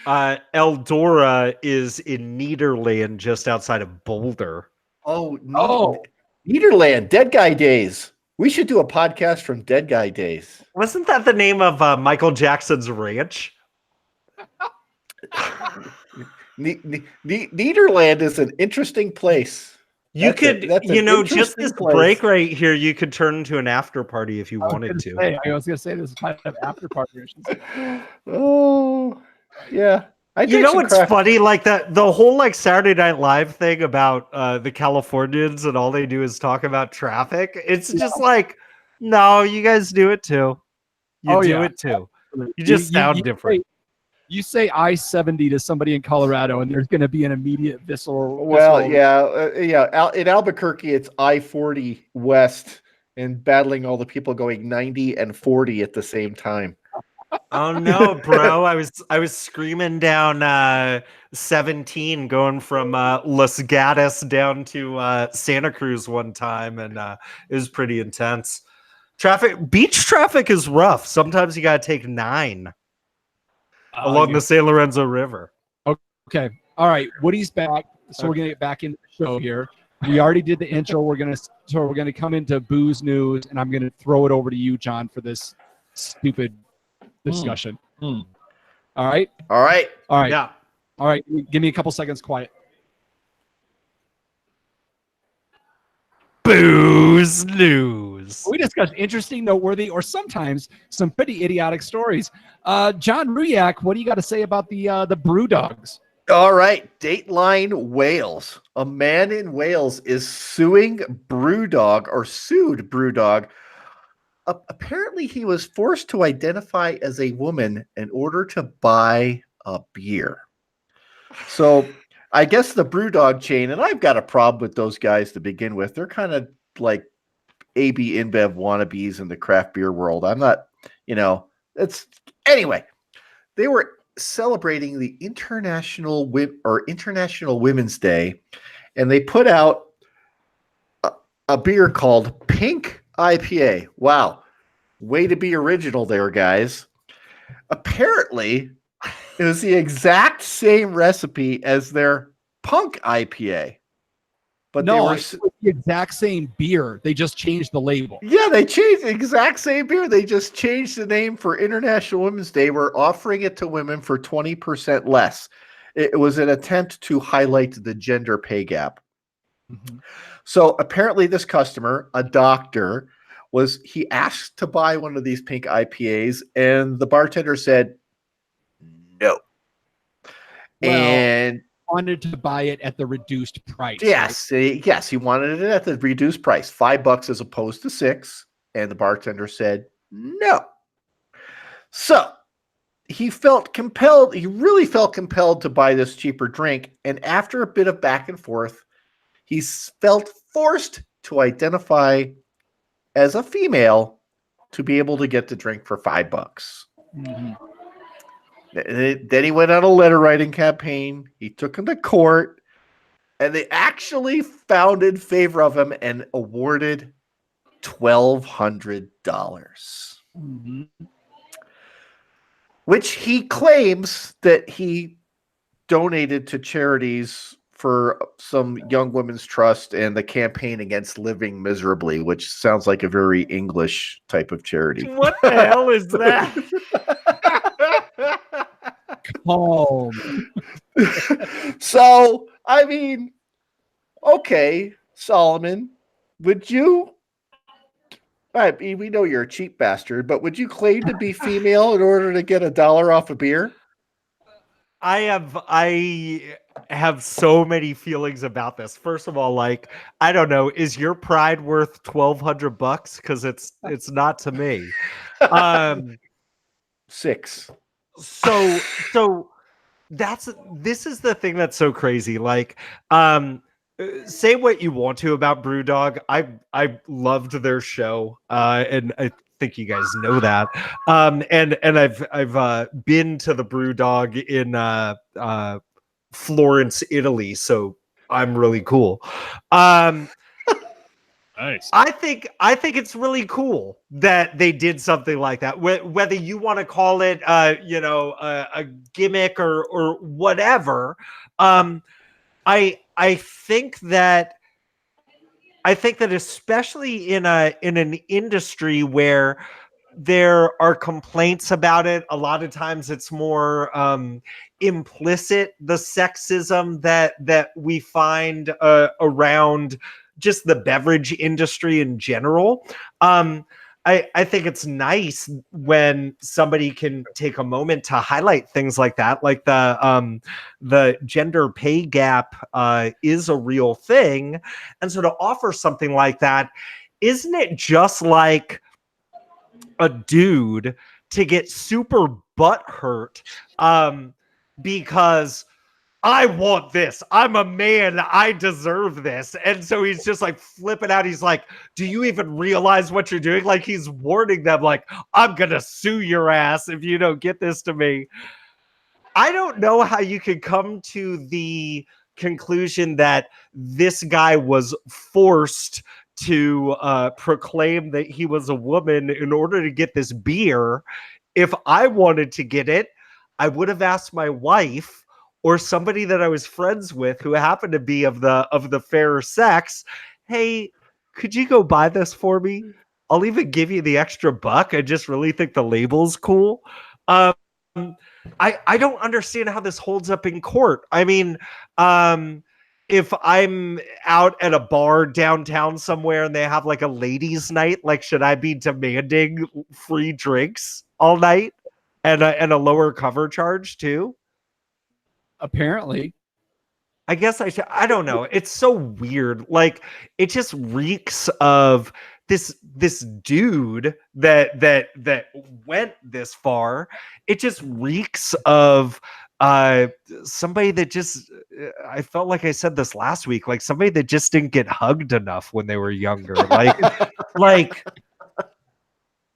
Eldora is in Nederland, just outside of Boulder. Nederland, Dead Guy Days. We should do a podcast from Dead Guy Days. Wasn't that the name of Michael Jackson's ranch? Nederland is an interesting place. Just this break right here, you could turn into an after party if you wanted to. I was going to say this is kind of after party. Oh, yeah. You know what's funny? Like the whole Saturday Night Live thing about the Californians, and all they do is talk about traffic. It's just like, no, you guys do it too. You do it too. You just sound different. You say I-70 to somebody in Colorado, and there's going to be an immediate visceral. In Albuquerque, it's I-40 west, and battling all the people going 90 and 40 at the same time. Oh no, bro! I was screaming down 17, going from Los Gatos down to Santa Cruz one time, and it was pretty intense. Beach traffic is rough. Sometimes you gotta take 9 along the San Lorenzo River. Okay, all right. Woody's back, so we're gonna get back into the show here. We already did the intro. We're gonna come into booze news, and I'm gonna throw it over to you, John, for this stupid discussion. All right. Yeah. All right. Give me a couple seconds quiet. Booze news. We discussed interesting, noteworthy, or sometimes some pretty idiotic stories. John Ruyak, what do you got to say about the brew dogs? All right, Dateline Wales. A man in Wales is suing Brewdog, or sued Brewdog. Apparently, he was forced to identify as a woman in order to buy a beer. So I guess the Brewdog chain, and I've got a problem with those guys to begin with. They're kind of like AB InBev wannabes in the craft beer world. I'm not, anyway, they were celebrating the International Women's Day, and they put out a beer called Pink IPA. Wow. Way to be original there, guys. Apparently, it was the exact same recipe as their Punk IPA. but no, they were. it's the exact same beer. They just changed the label. Yeah, they changed the exact same beer. They just changed the name for International Women's Day. We're offering it to women for 20% less. It was an attempt to highlight the gender pay gap. Mhm. So apparently this customer, a doctor, he asked to buy one of these pink IPAs, and the bartender said no. Well, And wanted to buy it at the reduced price. yes, yes, he wanted it at the reduced price, $5 as opposed to $6. And the bartender said no. So he felt compelled. He really felt compelled to buy this cheaper drink. And after a bit of back and forth, he felt forced to identify as a female to be able to get the drink for $5. Mhm. Then he went on a letter writing campaign. He took him to court, and they actually found in favor of him and awarded $1,200, Mhm. which he claims that he donated to charities for some young women's trust and the campaign against living miserably, which sounds like a very English type of charity. What the hell is that? Calm. So, I mean, okay, Solomon, would you? I mean, we know you're a cheap bastard, but would you claim to be female in order to get $1 off a beer? I have so many feelings about this. First of all, like, I don't know, is your pride worth $1,200? Because it's not to me. $6. So this is the thing that's so crazy. Like, say what you want to about Brewdog. I loved their show, and I think you guys know that. And I've been to the Brewdog in Florence, Italy, so I'm really cool. Nice. I think it's really cool that they did something like that. Whether you want to call it, a gimmick or whatever. I think that especially in an industry where there are complaints about it, a lot of times it's more implicit, the sexism that we find around just the beverage industry in general. I think it's nice when somebody can take a moment to highlight things like that, like the gender pay gap is a real thing, and so to offer something like that, isn't it just like a dude to get super butthurt because I want this. I'm a man. I deserve this. And so he's just like flipping out. He's like, do you even realize what you're doing? Like, he's warning them, like, I'm going to sue your ass if you don't get this to me. I don't know how you could come to the conclusion that this guy was forced to proclaim that he was a woman in order to get this beer. If I wanted to get it, I would have asked my wife or somebody that I was friends with who happened to be of the fairer sex, hey, could you go buy this for me? I'll even give you the extra $1. I just really think the label's cool. I don't understand how this holds up in court. I mean, if I'm out at a bar downtown somewhere and they have like a ladies' night, like, should I be demanding free drinks all night and a lower cover charge too? Apparently. I guess I should. I don't know. It's so weird. Like, it just reeks of this dude that went this far. It just reeks of somebody that just, I felt like I said this last week, like somebody that just didn't get hugged enough when they were younger. Like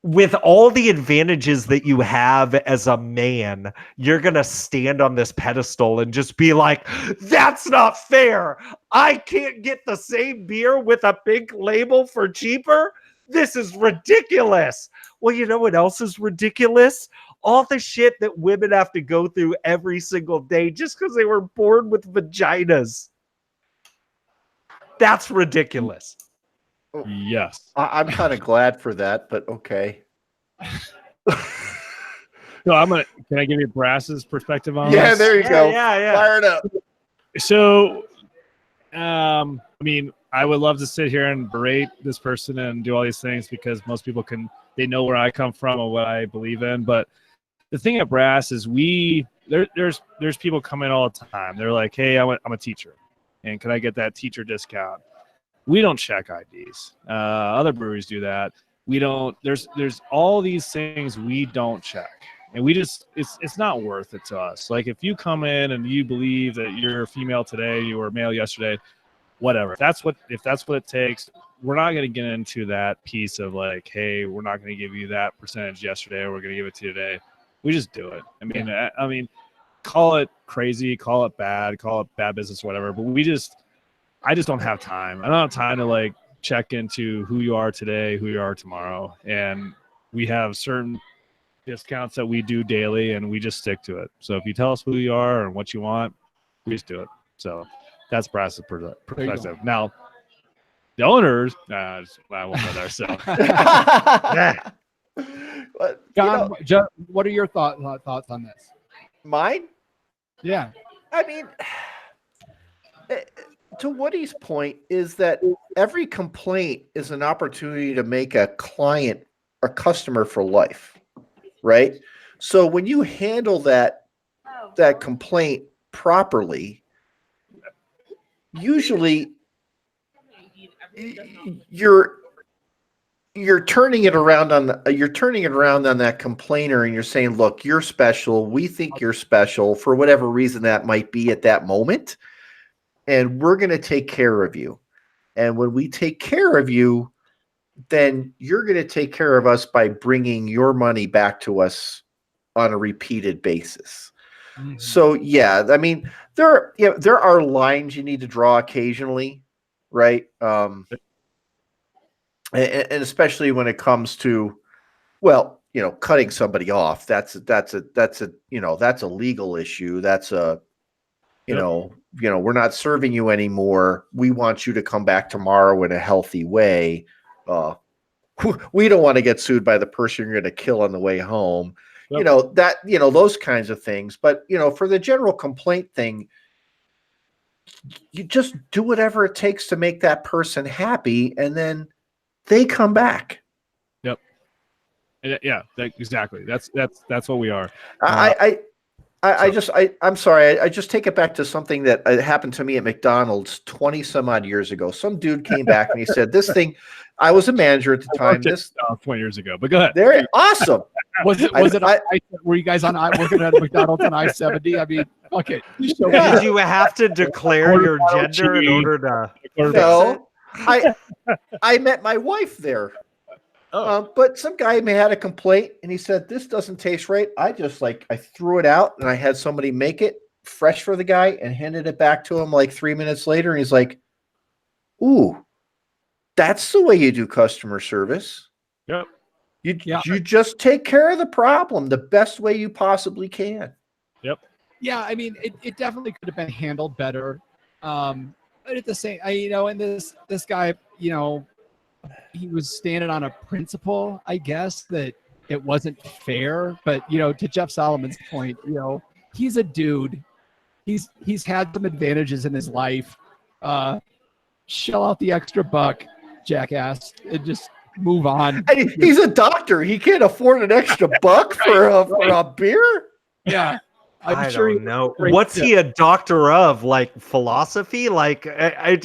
with all the advantages that you have as a man, you're going to stand on this pedestal and just be like, that's not fair. I can't get the same beer with a pink label for cheaper. This is ridiculous. Well, you know what else is ridiculous? All the shit that women have to go through every single day just because they were born with vaginas. That's ridiculous. Yes. I'm kind of glad for that, but okay. So can I give you Brass's perspective on Yeah, this? there you go. Yeah. Fire it up. So, I mean, I would love to sit here and berate this person and do all these things because most people they know where I come from and what I believe in. But the thing at Brass is there's people come in all the time. They're like, hey, I'm a teacher, and can I get that teacher discount? We don't check IDs. Other breweries do that. We don't. There's all these things we don't check. And we just, it's not worth it to us. Like if you come in and you believe that you're female today, you were male yesterday, whatever. If that's what it takes, we're not going to get into that piece of like, hey, we're not going to give you that percentage yesterday, or we're going to give it to you today. We just do it. I mean, call it crazy, call it bad business, whatever. But I just don't have time. I don't have time to like check into who you are today, who you are tomorrow, and we have certain discounts that we do daily, and we just stick to it. So if you tell us who you are and what you want, we just do it. So that's Brass's perspective. Now, the owners, I won't go there. So, But, John, what are your thoughts on this? mine? Yeah. I mean, to Woody's point is that every complaint is an opportunity to make a client or customer for life, right? So when you handle that complaint properly, usually you're turning it around on that complainer, and you're saying, look, you're special. We think you're special for whatever reason that might be at that moment. And we're going to take care of you. And when we take care of you, then you're going to take care of us by bringing your money back to us on a repeated basis. Mm-hmm. So, yeah, I mean, there are lines you need to draw occasionally, right? And especially when it comes to, well, cutting somebody off. That's a legal issue. That's a, we're not serving you anymore. We want you to come back tomorrow in a healthy way. We don't want to get sued by the person you're going to kill on the way home. Yep. Those kinds of things. But, for the general complaint thing, you just do whatever it takes to make that person happy, and then they come back. Yep. Yeah, exactly. That's what we are. I'm sorry. I just take it back to something that happened to me at McDonald's 20 some odd years ago. Some dude came back and he said, this thing, I was a manager at the time. 20 years ago, but go ahead. There, awesome. Were you guys working at McDonald's on I-70? I mean, okay. Yeah. Did you have to declare your gender in order to? No, I met my wife there. Oh. But some guy had a complaint, and he said, this doesn't taste right. I threw it out, and I had somebody make it fresh for the guy and handed it back to him like 3 minutes later. And he's like, ooh, that's the way you do customer service. Yep. You just take care of the problem the best way you possibly can. Yep. Yeah, I mean, it definitely could have been handled better. But at the same, and this guy, he was standing on a principle, I guess, that it wasn't fair. But, to Jeff Solomon's point, he's a dude. He's had some advantages in his life. Shell out the extra buck, jackass, and just move on. He's a doctor. He can't afford an extra buck for a beer. Yeah. I don't know. What's he a doctor of? Like philosophy? Like it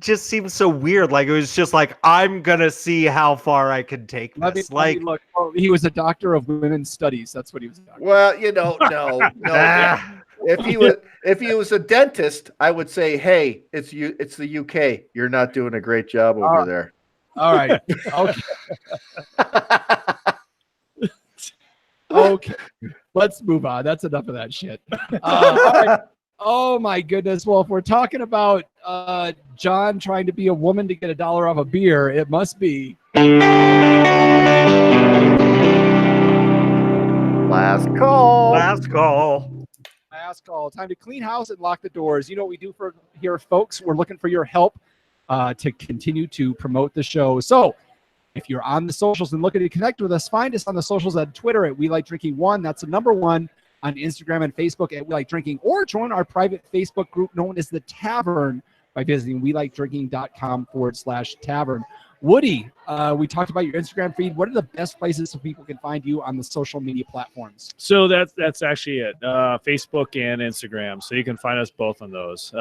just seems so weird. Like it was just like, I'm gonna see how far I can take this. Look, he was a doctor of women's studies. That's what he was. Well, no. If he was a dentist, I would say, hey, it's the UK. You're not doing a great job over there. All right. Okay. Okay. Let's move on. That's enough of that shit. All right. Oh my goodness. Well, if we're talking about John trying to be a woman to get $1 off a beer, it must be last call. Last call. Last call. Time to clean house and lock the doors. You know what we do here, folks? We're looking for your help to continue to promote the show. So if you're on the socials and looking to connect with us, find us on the socials on Twitter at We Like Drinking 1. That's the number 1. On Instagram and Facebook at We Like Drinking, or join our private Facebook group known as The Tavern by visiting welikedrinking.com/tavern. Woody, we talked about your Instagram feed. What are the best places so people can find you on the social media platforms? So that's actually it. Facebook and Instagram. So you can find us both on those.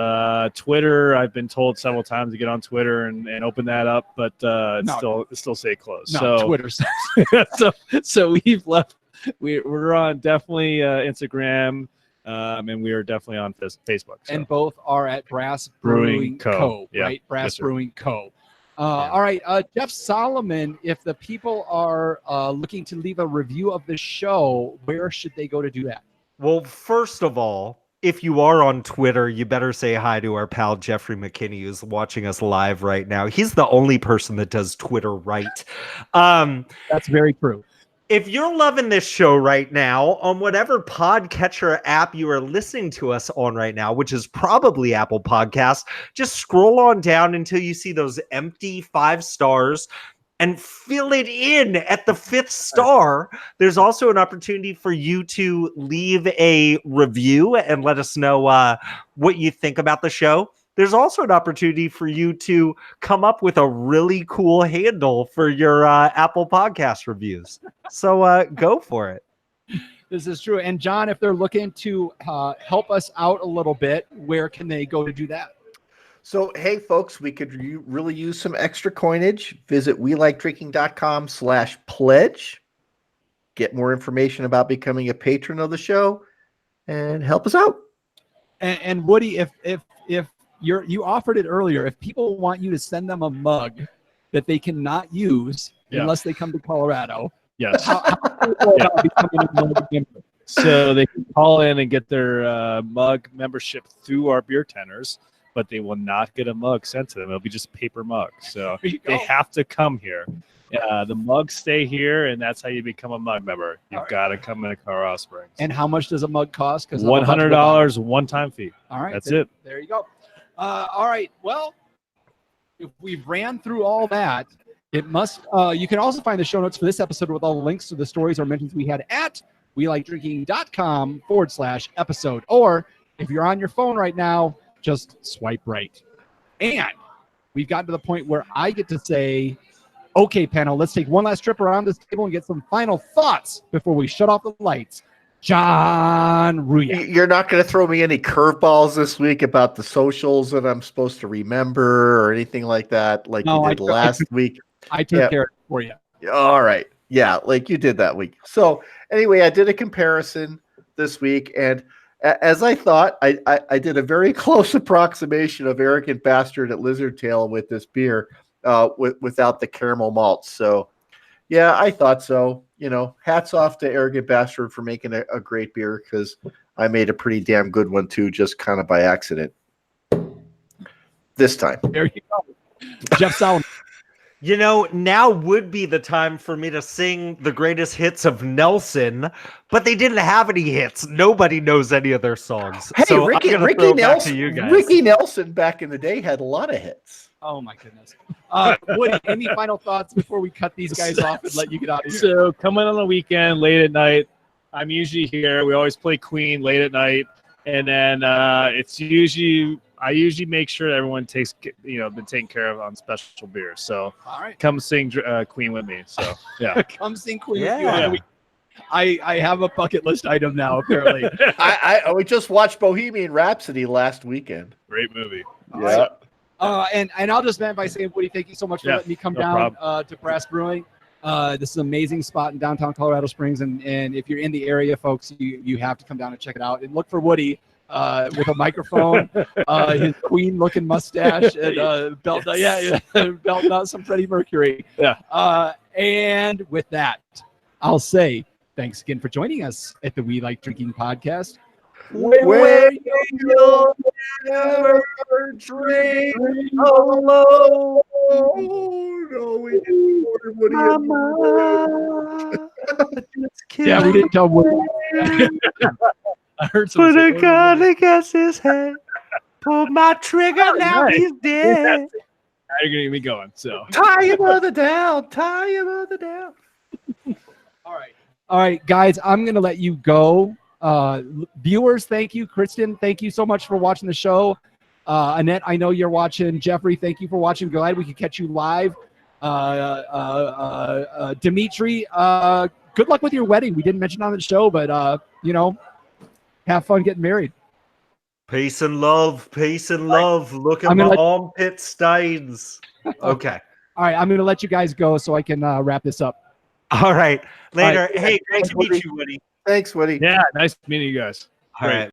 Twitter, I've been told several times to get on Twitter and open that up, but it's still say closed. No, so Twitter sucks. so we've left. We're on definitely Instagram, and we are definitely on Facebook. So. And both are at Brass Brewing Co. Yeah. Right? Brass Yes, Brewing Co. All right, Jeff Solomon, if the people are looking to leave a review of the show, where should they go to do that? Well, first of all, if you are on Twitter, you better say hi to our pal Jeffrey McKinney, who's watching us live right now. He's the only person that does Twitter right. That's very true. If you're loving this show right now, on whatever podcatcher app you are listening to us on right now, which is probably Apple Podcasts, just scroll on down until you see those empty 5 stars and fill it in at the 5th star. There's also an opportunity for you to leave a review and let us know what you think about the show. There's also an opportunity for you to come up with a really cool handle for your Apple Podcast reviews. So go for it. This is true. And John, if they're looking to help us out a little bit, where can they go to do that? So, hey, folks, we could really use some extra coinage. Visit welikedrinking.com/pledge. Get more information about becoming a patron of the show and help us out. And Woody, if you offered it earlier, if people want you to send them a mug that they cannot use unless they come to Colorado, Yes. how do they go about becoming a mug member? So they can call in and get their mug membership through our beer tenners, but they will not get a mug sent to them. It'll be just paper mug. So they have to come here. The mugs stay here, and that's how you become a mug member. You've got to come into Colorado Springs. And how much does a mug cost? $100 one-time fee. All right. That's it. There you go. All right. Well, if we ran through all that, it must. You can also find the show notes for this episode with all the links to the stories or mentions we had at welikedrinking.com/episode. Or if you're on your phone right now, just swipe right. And we've gotten to the point where I get to say, okay, panel, let's take one last trip around this table and get some final thoughts before we shut off the lights. John Ruya. You're not going to throw me any curveballs this week about the socials that I'm supposed to remember or anything like that, like you did last week. I took care of it for you. All right. Yeah, like you did that week. So anyway, I did a comparison this week, and as I thought, I did a very close approximation of Arrogant Bastard at Lizard Tail with this beer without the caramel malts. So yeah, I thought so. You know, hats off to Arrogant Bastard for making a great beer, because I made a pretty damn good one too, just kind of by accident. This time. There you go. Jeff Solomon. You know, now would be the time for me to sing the greatest hits of Nelson, but they didn't have any hits. Nobody knows any of their songs. Hey, so Ricky Nelson back in the day had a lot of hits. Oh my goodness. Woody, any final thoughts before we cut these guys off and let you get out of here? So coming on the weekend, late at night, I'm usually here. We always play Queen late at night. And then I usually make sure that everyone been taken care of on special beers. So all right, come sing Queen with me. So yeah. Come sing Queen with you. I have a bucket list item now, apparently. We just watched Bohemian Rhapsody last weekend. Great movie. Yeah. And I'll just end by saying, Woody, thank you so much for letting me come down to Brass Brewing. This is an amazing spot in downtown Colorado Springs, and if you're in the area, folks, you have to come down and check it out. And look for Woody with a microphone, his Queen-looking mustache, and belting out some Freddie Mercury. Yeah. And with that, I'll say thanks again for joining us at the We Like Drinking podcast. Where you'll never drink alone. No, we didn't order Woody. Yeah, we didn't tell Woody. I heard some. Put a gun against his head. Pull my trigger, now he's dead. Now you're getting me going. So Tie your mother down. Tie your mother down. All right, guys, I'm going to let you go. Viewers, thank you. Kristen, thank you so much for watching the show. Annette, I know you're watching. Jeffrey, thank you for watching. Glad we could catch you live. Dimitri, good luck with your wedding. We didn't mention it on the show, but, have fun getting married. Peace and love. Peace and love. Look at my armpit stains. Okay. All right, I'm going to let you guys go so I can wrap this up. All right. Later. All right. Hey, great to meet you, Woody. Thanks, Woody. yeah, nice meeting you guys. All right.